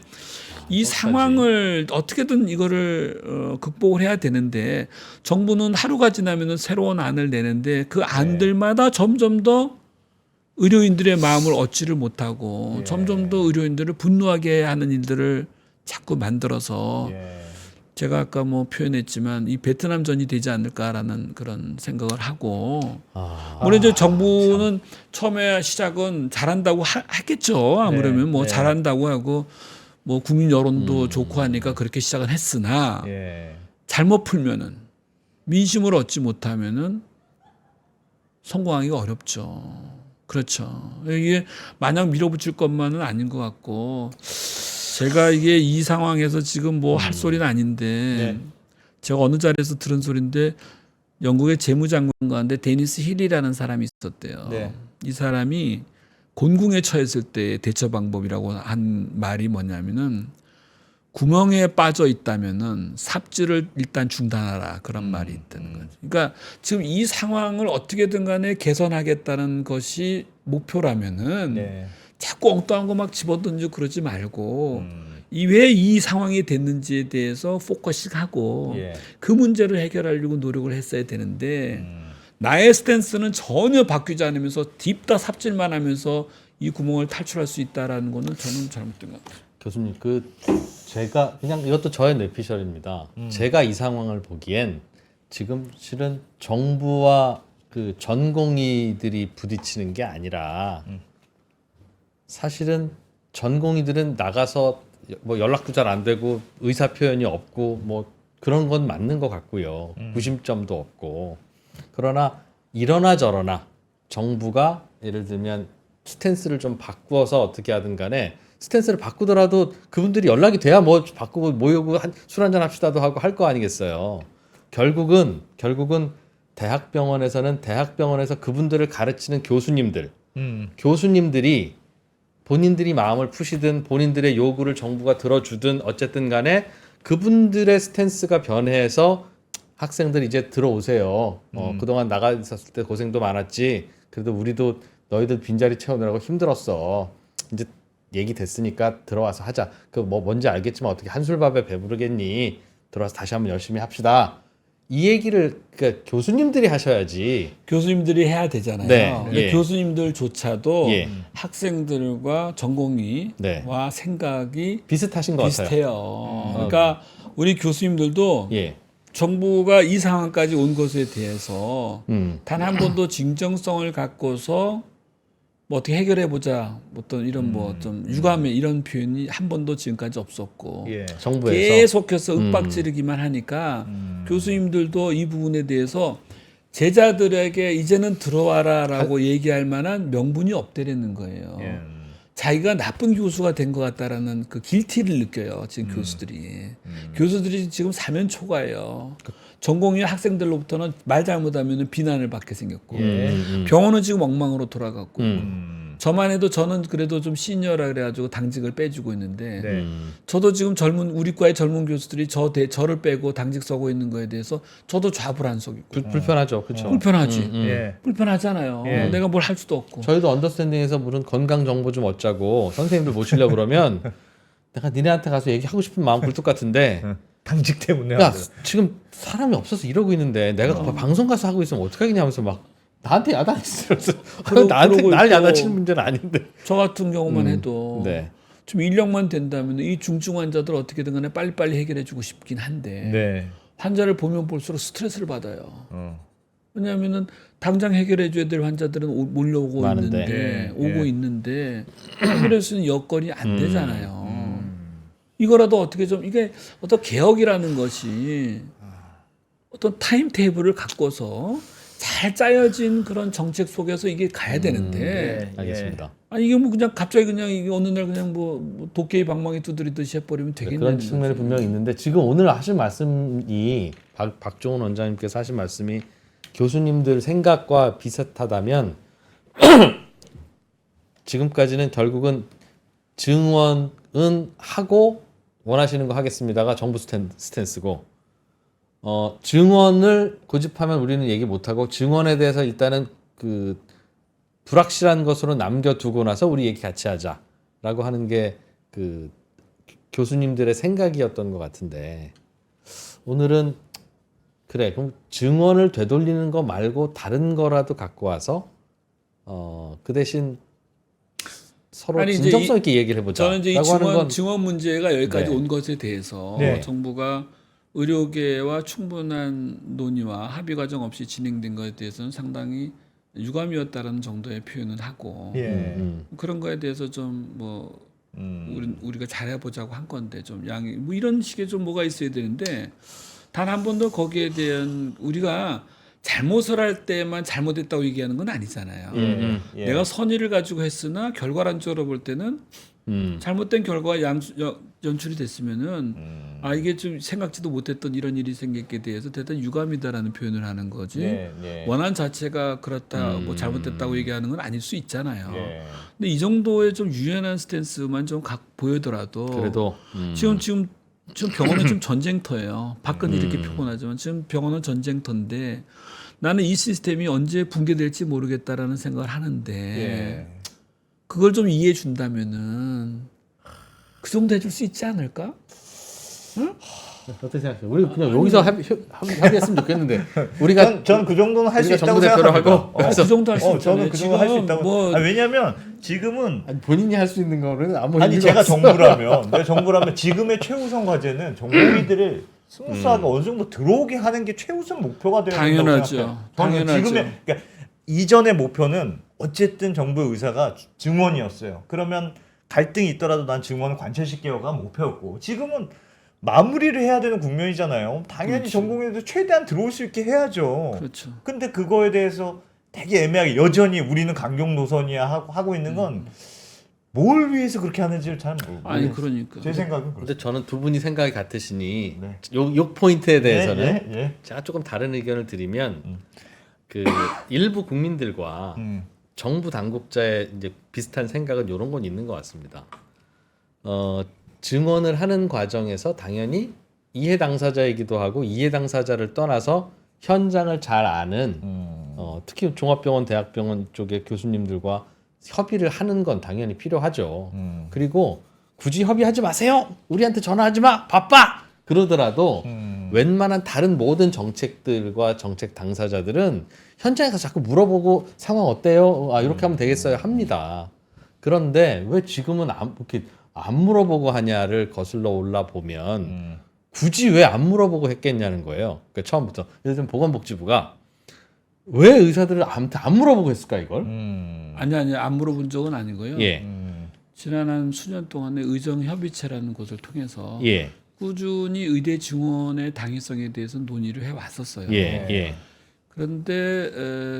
이 상황을 어떻게든 이거를 극복을 해야 되는데 정부는 하루가 지나면은 새로운 안을 내는데 그 안들마다 점점 더 의료인들의 마음을 얻지를 못하고 점점 더 의료인들을 분노하게 하는 일들을 자꾸 만들어서 제가 아까 뭐 표현했지만 이 베트남전이 되지 않을까라는 그런 생각을 하고 물론 이제 정부는 처음에 시작은 잘한다고 하겠죠. 아무래면 뭐 잘한다고 하고 뭐 국민 여론도 좋고 하니까 그렇게 시작은 했으나 잘못 풀면은 민심을 얻지 못하면은 성공하기가 어렵죠. 그렇죠. 이게 마냥 밀어붙일 것만은 아닌 것 같고 제가 이게 이 상황에서 지금 뭐 할 소리는 아닌데 제가 어느 자리에서 들은 소리인데 영국의 재무장관 가운데 데니스 힐이라는 사람이 있었대요. 이 사람이 곤궁에 처했을 때 대처 방법이라고 한 말이 뭐냐면은 구멍에 빠져 있다면은 삽질을 일단 중단하라 그런 말이 있다는 거죠. 그러니까 지금 이 상황을 어떻게든 간에 개선하겠다는 것이 목표라면은 자꾸 엉뚱한 거 막 집어던지고 그러지 말고 왜 이 상황이 됐는지에 대해서 포커싱하고 그 문제를 해결하려고 노력을 했어야 되는데 나의 스탠스는 전혀 바뀌지 않으면서 딥다 삽질만 하면서 이 구멍을 탈출할 수 있다라는 거는 저는 잘못된 것 같아요. 교수님, 제가 그냥 이것도 저의 뇌피셜입니다. 제가 이 상황을 보기엔 지금 실은 정부와 그 전공의들이 부딪히는 게 아니라 사실은 전공의들은 나가서 뭐 연락도 잘 안 되고 의사 표현이 없고 뭐 그런 건 맞는 것 같고요. 구심점도 없고. 그러나 이러나 저러나 정부가 예를 들면 스탠스를 좀 바꾸어서 어떻게 하든 간에 스탠스를 바꾸더라도 그분들이 연락이 돼야 뭐 바꾸고 모이고 술 한잔 합시다도 하고 할 거 아니겠어요. 결국은 대학병원에서 그분들을 가르치는 교수님들이 본인들이 마음을 푸시든 본인들의 요구를 정부가 들어주든 어쨌든 간에 그분들의 스탠스가 변해서 학생들 이제 들어오세요. 그동안 나가 있었을 때 고생도 많았지. 그래도 우리도 너희들 빈자리 채우느라고 힘들었어. 이제 얘기 됐으니까 들어와서 하자. 그 뭐 뭔지 알겠지만 어떻게 한술밥에 배부르겠니? 들어와서 다시 한번 열심히 합시다. 이 얘기를 그러니까 교수님들이 하셔야지. 교수님들이 해야 되잖아요. 네, 근데 교수님들조차도 학생들과 전공의와 생각이 비슷하신 것 비슷해요. 그러니까 우리 교수님들도 정부가 이 상황까지 온 것에 대해서 단 한 번도 진정성을 갖고서 뭐 어떻게 해결해 보자 어떤 이런 뭐 좀 유감의 이런 표현이 한 번도 지금까지 없었고 정부에서 계속해서 윽박지르기만 하니까 교수님들도 이 부분에 대해서 제자들에게 이제는 들어와라라고 얘기할 만한 명분이 없다라는 거예요. 자기가 나쁜 교수가 된 것 같다라는 그 길티를 느껴요. 지금 교수들이 지금 사면초가예요. 전공의 학생들로부터는 말 잘못하면 비난을 받게 생겼고 병원은 지금 엉망으로 돌아갔고 저만 해도 저는 그래도 좀 시니어라 그래가지고 당직을 빼주고 있는데 저도 지금 우리 과의 젊은 교수들이 저를 빼고 당직 서고 있는 거에 대해서 저도 좌불안석이고 불편하죠, 그렇죠? 불편하지, 불편하잖아요. 내가 뭘 할 수도 없고. 저희도 언더스탠딩에서 무슨 건강 정보 좀 얻자고 선생님들 모시려고 그러면 내가 니네한테 가서 얘기하고 싶은 마음 굴뚝 같은데 당직 때문에 야 지금 사람이 없어서 이러고 있는데 내가 방송 가서 하고 있으면 어떡하겠냐 하면서 막 나한테 야단치면서 나한테 날 야단치는 문제는 아닌데 저 같은 경우만 해도 네. 좀 인력만 된다면 이 중증 환자들 어떻게든 간에 빨리빨리 해결해주고 싶긴 한데 네. 환자를 보면 볼수록 스트레스를 받아요. 왜냐하면은 당장 해결해줘야 될 환자들은 몰려오고 많은데. 오고 있는데 해결할 수 있는 여건이 안 되잖아요. 이거라도 어떻게 좀 이게 어떤 개혁이라는 것이 어떤 타임 테이블을 갖고서 잘 짜여진 그런 정책 속에서 이게 가야 되는데 알겠습니다. 아니 이게 뭐 그냥 갑자기 그냥 이게 어느 날 그냥 뭐 도깨비 방망이 두드리듯이 해버리면 되겠냐는 그런 측면이 분명히 있는데 지금 오늘 하신 말씀이 박종훈 원장님께서 하신 말씀이 교수님들 생각과 비슷하다면 지금까지는 결국은 증원은 하고 원하시는 거 하겠습니다가 정부 스탠스고 증원을 고집하면 우리는 얘기 못하고 증원에 대해서 일단은 그 불확실한 것으로 남겨두고 나서 우리 얘기 같이 하자라고 하는 게 그 교수님들의 생각이었던 것 같은데 오늘은 그래 그럼 증원을 되돌리는 거 말고 다른 거라도 갖고 와서 그 대신 서로 진정성 있게 얘기를 해보자. 저는 이제 이 증원 문제가 여기까지 온 것에 대해서 정부가 의료계와 충분한 논의와 합의 과정 없이 진행된 것에 대해서는 상당히 유감이었다라는 정도의 표현을 하고 그런 거에 대해서 좀 뭐 우리가 잘해보자고 한 건데 좀 양이 뭐 이런 식의 좀 뭐가 있어야 되는데 단 한 번도 거기에 대한 우리가 잘못을 할 때만 잘못했다고 얘기하는 건 아니잖아요. 내가 선의를 가지고 했으나 결과론적으로 볼 때는 잘못된 결과가 연출이 됐으면은 이게 좀 생각지도 못했던 이런 일이 생겼기에 대해서 대단히 유감이다라는 표현을 하는 거지. 원한 자체가 그렇다 뭐 잘못됐다고 얘기하는 건 아닐 수 있잖아요. 근데 이 정도의 좀 유연한 스탠스만 좀 보이더라도 그래도 지금 병원은 좀 전쟁터예요. 밖은 이렇게 표현하지만 지금 병원은 전쟁터인데 나는 이 시스템이 언제 붕괴될지 모르겠다라는 생각을 하는데 그걸 좀 이해해 준다면은 그 정도 해줄 수 있지 않을까? 응? 어떻게 생각해요? 우리 그냥 여기서 합의했으면 좋겠는데 우리가 저는 그 정도는 할 수 있다고 생각합니다. 하고 그 정도 할 수 있잖아요. 저는 그 정도 할 수 있다고. 뭐 왜냐하면 지금은 본인이 할 수 있는 거는 아무 아니 제가 정부라면 지금의 최우선 과제는 전공의들을 스무스하게 어느 정도 들어오게 하는 게 최우선 목표가 되어야 된다고 생각해요. 당연하죠. 지금의 그러니까 이전의 목표는 어쨌든 정부의 의사가 증원이었어요. 그러면 갈등이 있더라도 난 증원을 관철시켜가 목표였고 지금은 마무리를 해야 되는 국면이잖아요. 당연히 그렇죠. 전공의들 최대한 들어올 수 있게 해야죠. 그렇죠. 근데 그거에 대해서 되게 애매하게 여전히 우리는 강경 노선이야 하고 있는 건 뭘 위해서 그렇게 하는지를 잘 모르겠어요. 아니 그러니까. 제 생각은 근데 저는 두 분이 생각이 같으시니 요 포인트에 대해서는 제가 조금 다른 의견을 드리면 그 일부 국민들과 정부 당국자의 이제 비슷한 생각은 이런 건 있는 것 같습니다. 증언을 하는 과정에서 당연히 이해 당사자이기도 하고 이해 당사자를 떠나서 현장을 잘 아는 특히 종합병원, 대학병원 쪽의 교수님들과 협의를 하는 건 당연히 필요하죠. 그리고 굳이 협의하지 마세요. 우리한테 전화하지 마. 바빠. 그러더라도 웬만한 다른 모든 정책들과 정책 당사자들은 현장에 가서 자꾸 물어보고 상황 어때요? 이렇게 하면 되겠어요. 합니다. 그런데 왜 지금은 이렇게 안 물어보고 하냐를 거슬러 올라 보면 굳이 왜 안 물어보고 했겠냐는 거예요. 그러니까 처음부터 예를 들면 보건복지부가 왜 의사들을 안 물어보고 했을까 이걸? 아니 안 물어본 적은 아니고요. 예. 지난 한 수년 동안에 의정협의체라는 곳을 통해서 예. 꾸준히 의대 증원의 당위성에 대해서 논의를 해 왔었어요. 예. 그런데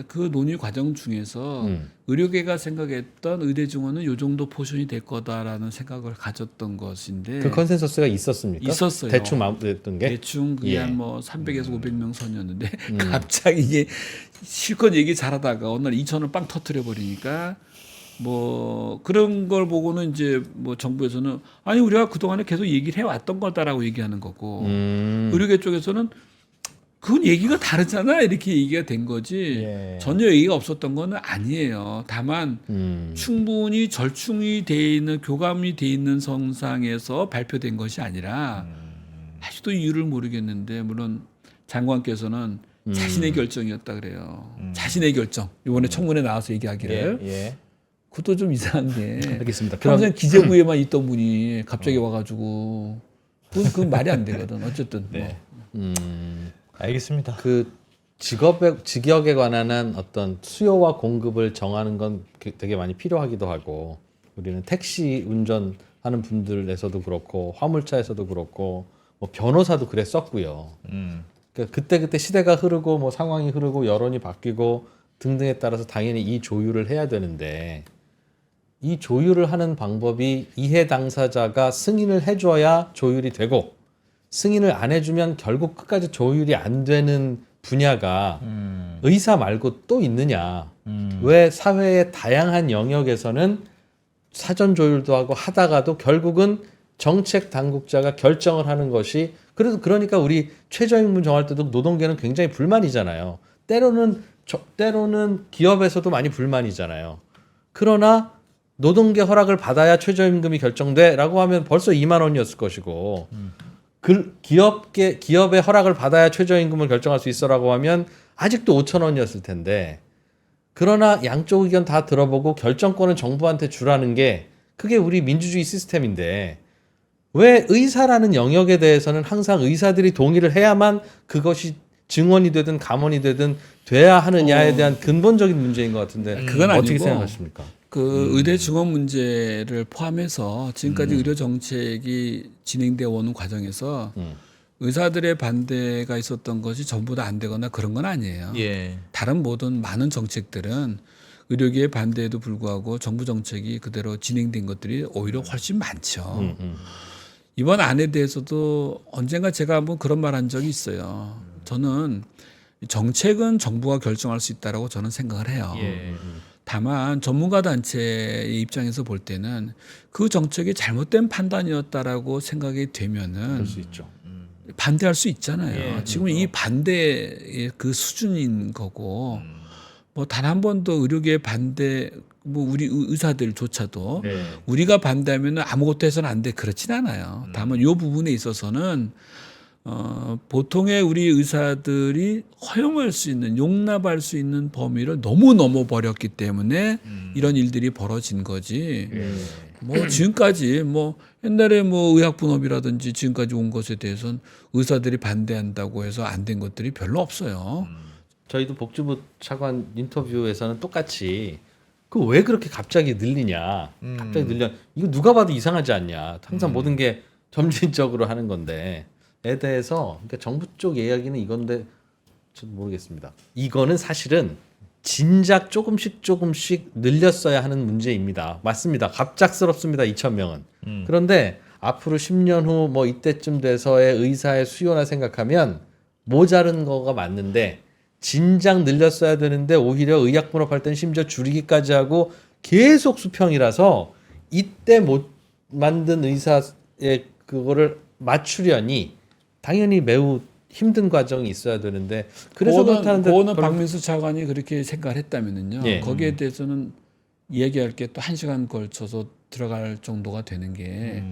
그 논의 과정 중에서 의료계가 생각했던 의대 증원은 이 정도 포션이 될 거다라는 생각을 가졌던 것인데 그 컨센서스가 있었습니까? 있었어요. 대충 마무리됐던 게 대충 그게 한 뭐 300에서 500명 선이었는데 갑자기 이게 실컷 얘기 잘하다가 어느 날 2,000을 빵 터뜨려 버리니까 뭐 그런 걸 보고는 이제 뭐 정부에서는 아니 우리가 그동안에 계속 얘기를 해왔던 거다라고 얘기하는 거고 의료계 쪽에서는 그건 얘기가 다르잖아 이렇게 얘기가 된 거지 예. 전혀 얘기가 없었던 건 아니에요. 다만 충분히 절충이 돼 있는 교감이 돼 있는 성상에서 발표된 것이 아니라 아직도 이유를 모르겠는데 물론 장관께서는 자신의 결정이었다 그래요. 자신의 결정. 이번에 청문회 나와서 얘기하기를. 예. 그것도 좀 이상한 게. 알겠습니다. 평생 기재부에만 있던 분이 갑자기 와가지고 그건 말이 안 되거든. 어쨌든. 네. 뭐. 알겠습니다. 그 직역에 관한 어떤 수요와 공급을 정하는 건 되게 많이 필요하기도 하고 우리는 택시 운전하는 분들에서도 그렇고 화물차에서도 그렇고 뭐 변호사도 그랬었고요. 그러니까 그때 시대가 흐르고 뭐 상황이 흐르고 여론이 바뀌고 등등에 따라서 당연히 이 조율을 해야 되는데 이 조율을 하는 방법이 이해 당사자가 승인을 해줘야 조율이 되고 승인을 안 해주면 결국 끝까지 조율이 안 되는 분야가 의사 말고 또 있느냐. 왜 사회의 다양한 영역에서는 사전 조율도 하고 하다가도 결국은 정책 당국자가 결정을 하는 것이 그래도 그러니까 우리 최저임금 정할 때도 노동계는 굉장히 불만이잖아요. 때로는 기업에서도 많이 불만이잖아요. 그러나 노동계 허락을 받아야 최저임금이 결정돼라고 하면 벌써 2만 원이었을 것이고 기업의 허락을 받아야 최저임금을 결정할 수 있어라고 하면 아직도 5천 원이었을 텐데 그러나 양쪽 의견 다 들어보고 결정권은 정부한테 주라는 게 그게 우리 민주주의 시스템인데 왜 의사라는 영역에 대해서는 항상 의사들이 동의를 해야만 그것이 증언이 되든 감언이 되든 돼야 하느냐에 대한 근본적인 문제인 것 같은데 그건 어떻게 아니고 생각하십니까? 그 의대 증원 문제를 포함해서 지금까지 의료 정책이 진행되어 오는 과정에서 의사들의 반대가 있었던 것이 전부 다 안 되거나 그런 건 아니에요. 예. 다른 모든 많은 정책들은 의료계의 반대에도 불구하고 정부 정책이 그대로 진행된 것들이 오히려 훨씬 많죠. 이번 안에 대해서도 언젠가 제가 한번 그런 말 한 적이 있어요. 저는 정책은 정부가 결정할 수 있다라고 저는 생각을 해요. 예. 다만 전문가 단체의 입장에서 볼 때는 그 정책이 잘못된 판단이었다라고 생각이 되면은 그럴 수 있죠. 반대할 수 있잖아요. 예, 지금 이 반대의 그 수준인 거고 뭐 단 한 번도 의료계 반대 뭐 우리 의사들조차도 네. 우리가 반대하면은 아무것도 해서는 안 돼 그렇진 않아요. 다만 이 부분에 있어서는 보통의 우리 의사들이 허용할 수 있는 용납할 수 있는 범위를 너무 넘어버렸기 때문에 이런 일들이 벌어진 거지. 뭐 지금까지 뭐 옛날에 뭐 의학분업이라든지 지금까지 온 것에 대해서는 의사들이 반대한다고 해서 안 된 것들이 별로 없어요. 저희도 복지부 차관 인터뷰에서는 똑같이 그 왜 그렇게 갑자기 늘리냐. 갑자기 늘려. 이거 누가 봐도 이상하지 않냐. 항상 모든 게 점진적으로 하는 건데 에 대해서 그러니까 정부 쪽 이야기는 이건데 저도 모르겠습니다. 이거는 사실은 진작 조금씩 늘렸어야 하는 문제입니다. 맞습니다. 갑작스럽습니다. 2,000명은. 그런데 앞으로 10년 후 뭐 이때쯤 돼서의 의사의 수요나 생각하면 모자른 거가 맞는데 진작 늘렸어야 되는데 오히려 의약분업할 땐 심지어 줄이기까지 하고 계속 수평이라서 이때 못 만든 의사의 그거를 맞추려니 당연히 매우 힘든 과정이 있어야 되는데 그래서 그렇다는데 그거는 박민수 차관이 그렇게 생각을 했다면은요. 예. 거기에 대해서는 얘기할 게 또 1시간 걸쳐서 들어갈 정도가 되는 게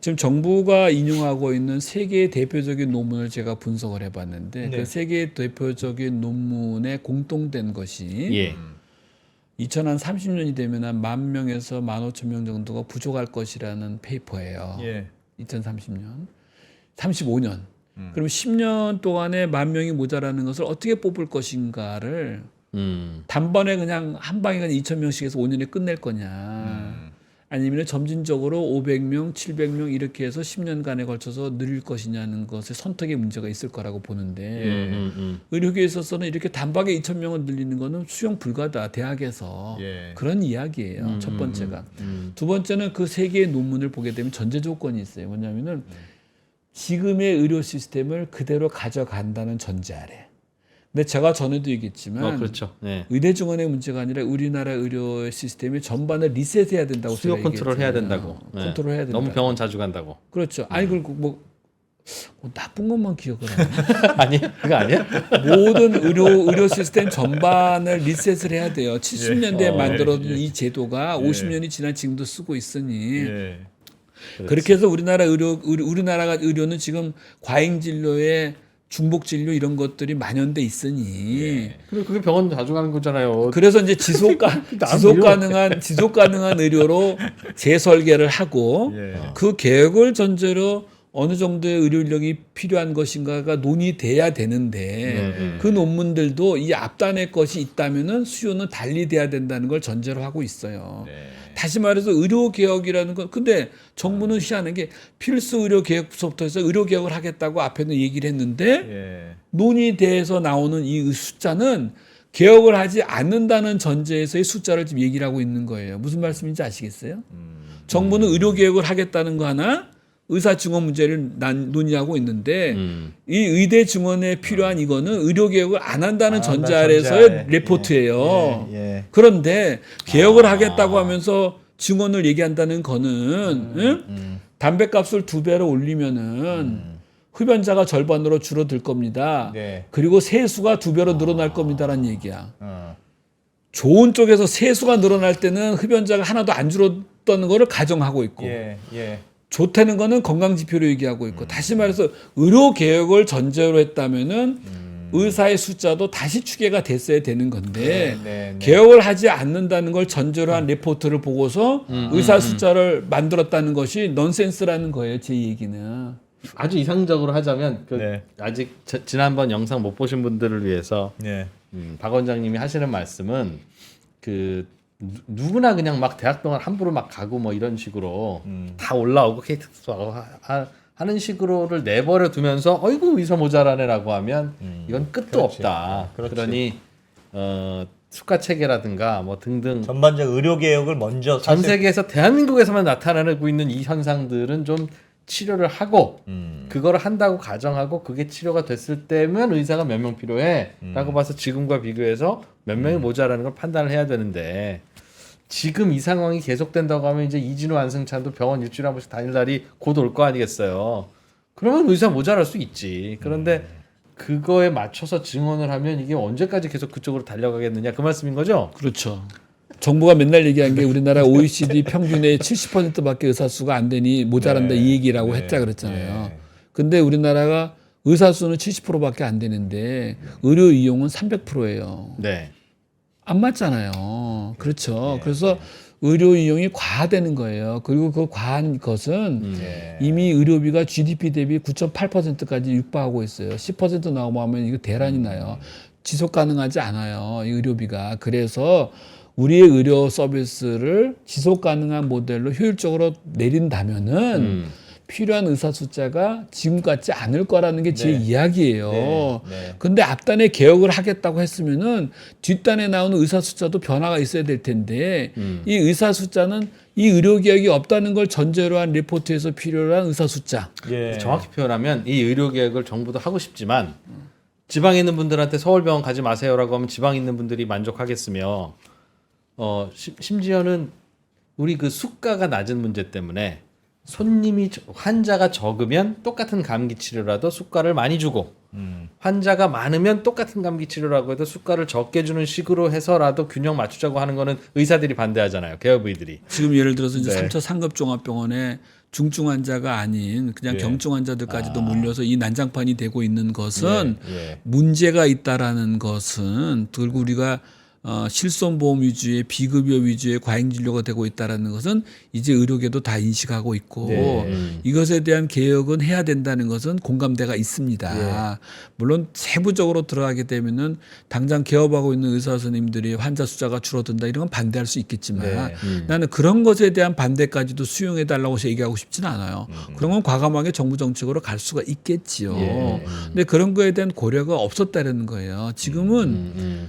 지금 정부가 인용하고 있는 세 개의 대표적인 논문을 제가 분석을 해봤는데 네. 그 세 개의 대표적인 논문에 공통된 것이 예. 2030년이 되면 한 10,000명에서 15,000명 정도가 부족할 것이라는 페이퍼예요. 예. 2030년, 35년. 그럼 10년 동안에 10,000명이 모자라는 것을 어떻게 뽑을 것인가를 단번에 그냥 한 방에 그냥 2,000명씩 해서 5년에 끝낼 거냐. 아니면 점진적으로 500명, 700명 이렇게 해서 10년간에 걸쳐서 늘릴 것이냐는 것에 선택의 문제가 있을 거라고 보는데 의료계에 있어서는 이렇게 단박에 2,000명을 늘리는 거는 수용 불가다 대학에서 예. 그런 이야기예요. 첫 번째가. 두 번째는 그 세 개의 논문을 보게 되면 전제 조건이 있어요. 뭐냐면은 지금의 의료 시스템을 그대로 가져간다는 전제 아래. 근데 제가 전에도 얘기했지만 그렇죠. 네. 의대 증원의 문제가 아니라 우리나라 의료 시스템이 전반을 리셋해야 된다고 수요 제가 컨트롤 해야 된다고. 컨트롤 해야 된다. 너무 병원 자주 간다고. 그렇죠. 아니 그리고 뭐 나쁜 것만 기억을 하네. 아니 그거 아니야? 모든 의료 시스템 전반을 리셋을 해야 돼요. 70년대에 만들어둔 이 제도가 50년이 지난 지금도 쓰고 있으니 그렇게 해서 우리나라가 의료는 지금 과잉 진료에 중복 진료 이런 것들이 만연돼 있으니 그리고 그게 병원 자주 가는 거잖아요. 그래서 이제 지속 가능한 의료로 재설계를 하고 그 계획을 전제로 어느 정도의 의료 인력이 필요한 것인가가 논의돼야 되는데 그 논문들도 이 앞단의 것이 있다면은 수요는 달리 돼야 된다는 걸 전제로 하고 있어요. 다시 말해서 의료 개혁이라는 건 근데 정부는 희한한 게 필수 의료 개혁부터 해서 의료 개혁을 하겠다고 앞에는 얘기를 했는데 논의대에서 나오는 이 숫자는 개혁을 하지 않는다는 전제에서의 숫자를 지금 얘기를 하고 있는 거예요. 무슨 말씀인지 아시겠어요? 정부는 의료 개혁을 하겠다는 거 하나 의사 증원 문제를 논의하고 있는데 이 의대 증원에 필요한 이거는 의료 개혁을 안 한다는 전제 아래서의 레포트예요. 그런데 개혁을 하겠다고 하면서 증원을 얘기한다는 거는 담배값을 2배로 올리면은 흡연자가 절반으로 줄어들 겁니다. 그리고 세수가 2배로 늘어날 겁니다라는 얘기야. 좋은 쪽에서 세수가 늘어날 때는 흡연자가 하나도 안 줄었다는 거를 가정하고 있고 좋다는 거는 건강 지표로 얘기하고 있고 다시 말해서 의료 개혁을 전제로 했다면은 의사의 숫자도 다시 추계가 됐어야 되는 건데 개혁을 하지 않는다는 걸 전제로 한 리포트를 보고서 의사 숫자를 만들었다는 것이 넌센스라는 거예요. 제 얘기는. 아주 이상적으로 하자면 아직 지난번 영상 못 보신 분들을 위해서 박 원장님이 하시는 말씀은 그 누구나 그냥 막 대학병원 함부로 막 가고 뭐 이런 식으로 다 올라오고 KTX하고 하는 식으로를 내버려 두면서 어이구 의사 모자라네라고 하면 이건 끝도 없다. 그러니 수가 체계라든가 뭐 등등 전반적 의료 개혁을 먼저 전 세계에서 대한민국에서만 나타나고 있는 이 현상들은 좀 치료를 하고 그거를 한다고 가정하고 그게 치료가 됐을 때면 의사가 몇 명 필요해라고 봐서 지금과 비교해서 몇 명이 모자라는 걸 판단을 해야 되는데 지금 이 상황이 계속된다고 하면 이제 이진우 안승찬도 병원 일주일에 한 번씩 다닐 날이 곧 올 거 아니겠어요. 그러면 의사 모자랄 수 있지. 그런데 그거에 맞춰서 증언을 하면 이게 언제까지 계속 그쪽으로 달려가겠느냐 그 말씀인 거죠? 그렇죠. 정부가 맨날 얘기한 게 우리나라 OECD 평균의 70%밖에 의사 수가 안 되니 모자란다 이 얘기라고 했다 그랬잖아요. 근데 우리나라가 의사 수는 70%밖에 안 되는데 의료 이용은 300%예요. 안 맞잖아요. 그렇죠. 그래서 의료 이용이 과하되는 거예요. 그리고 그 과한 것은 이미 의료비가 GDP 대비 9.8%까지 육박하고 있어요. 10% 나오면 이거 대란이 나요. 지속 가능하지 않아요. 이 의료비가. 그래서 우리의 의료 서비스를 지속 가능한 모델로 효율적으로 내린다면은 필요한 의사 숫자가 지금 같지 않을 거라는 게 제 이야기예요. 근데 앞단에 개혁을 하겠다고 했으면은 뒷단에 나오는 의사 숫자도 변화가 있어야 될 텐데 이 의사 숫자는 이 의료 개혁이 없다는 걸 전제로 한 리포트에서 필요로 한 의사 숫자. 정확히 표현하면 이 의료 개혁을 정부도 하고 싶지만 지방에 있는 분들한테 서울병원 가지 마세요라고 하면 지방에 있는 분들이 만족하겠으며 심지어는 우리 그 수가가 낮은 문제 때문에 환자가 적으면 똑같은 감기 치료라도 수가를 많이 주고 환자가 많으면 똑같은 감기 치료라고 해도 수가를 적게 주는 식으로 해서라도 균형 맞추자고 하는 거는 의사들이 반대하잖아요. 개업의들이. 지금 예를 들어서 이제 3차 상급종합병원에 중증 환자가 아닌 그냥 경증 환자들까지도 몰려서 이 난장판이 되고 있는 것은 문제가 있다라는 것은 그리고 우리가 실손보험 위주의 비급여 위주의 과잉 진료가 되고 있다라는 것은 이제 의료계도 다 인식하고 있고 이것에 대한 개혁은 해야 된다는 것은 공감대가 있습니다. 물론 세부적으로 들어가게 되면은 당장 개업하고 있는 의사 선생님들이 환자 숫자가 줄어든다 이런 건 반대할 수 있겠지만 나는 그런 것에 대한 반대까지도 수용해 달라고 얘기하고 싶지는 않아요. 그런 건 과감하게 정부 정책으로 갈 수가 있겠지요. 근데 그런 거에 대한 고려가 없었다는 거예요. 지금은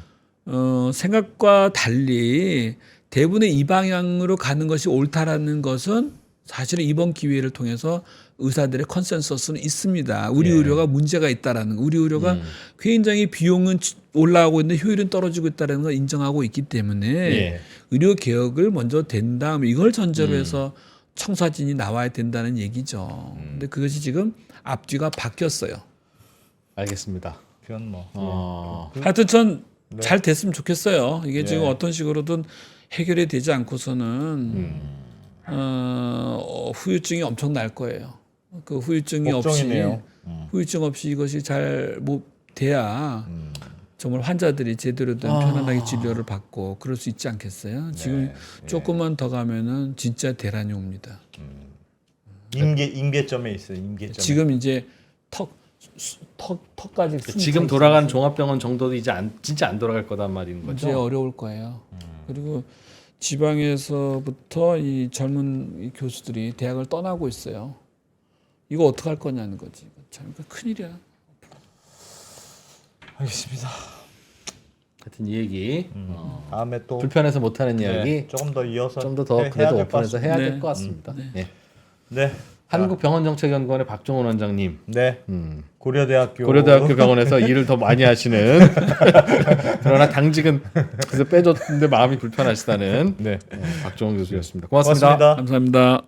생각과 달리 대부분의 이 방향으로 가는 것이 옳다라는 것은 사실은 이번 기회를 통해서 의사들의 컨센서스는 있습니다. 우리 의료가 문제가 있다라는 거. 우리 의료가 굉장히 비용은 올라가고 있는데 효율은 떨어지고 있다는 걸 인정하고 있기 때문에 의료 개혁을 먼저 된 다음에 이걸 전제로 해서 청사진이 나와야 된다는 얘기죠. 근데 그것이 지금 앞뒤가 바뀌었어요. 알겠습니다. 그건 뭐. 하여튼 전 잘 네. 됐으면 좋겠어요. 이게 네. 지금 어떤 식으로든 해결이 되지 않고서는 후유증이 엄청 날 거예요. 그 후유증이 걱정이네요. 후유증 없이 이것이 잘 못 돼야 정말 환자들이 제대로 된 편안하게 진료를 받고 그럴 수 있지 않겠어요? 지금 조금만 더 가면은 진짜 대란이 옵니다. 임계점에 있어요. 임계점에. 지금 이제 턱까지 지금 돌아간 종합병원 정도도 이제 진짜 안 돌아갈 거단 말인 거죠. 이제 어려울 거예요. 그리고 지방에서부터 이 젊은 이 교수들이 대학을 떠나고 있어요. 이거 어떻게 할 거냐는 거지. 참 큰일이야. 알겠습니다. 하여튼 이 얘기 다음에 또 불편해서 못하는 이야기 조금 더 이어서 좀 더 그래도 오픈해서 해야 될 것 같습니다. 네. 네. 한국병원정책연구원의 박종훈 원장님. 네. 고려대학교 병원에서 일을 더 많이 하시는 그러나 당직은 그래서 빼줬는데 마음이 불편하시다는 박종훈 교수였습니다. 고맙습니다. 감사합니다.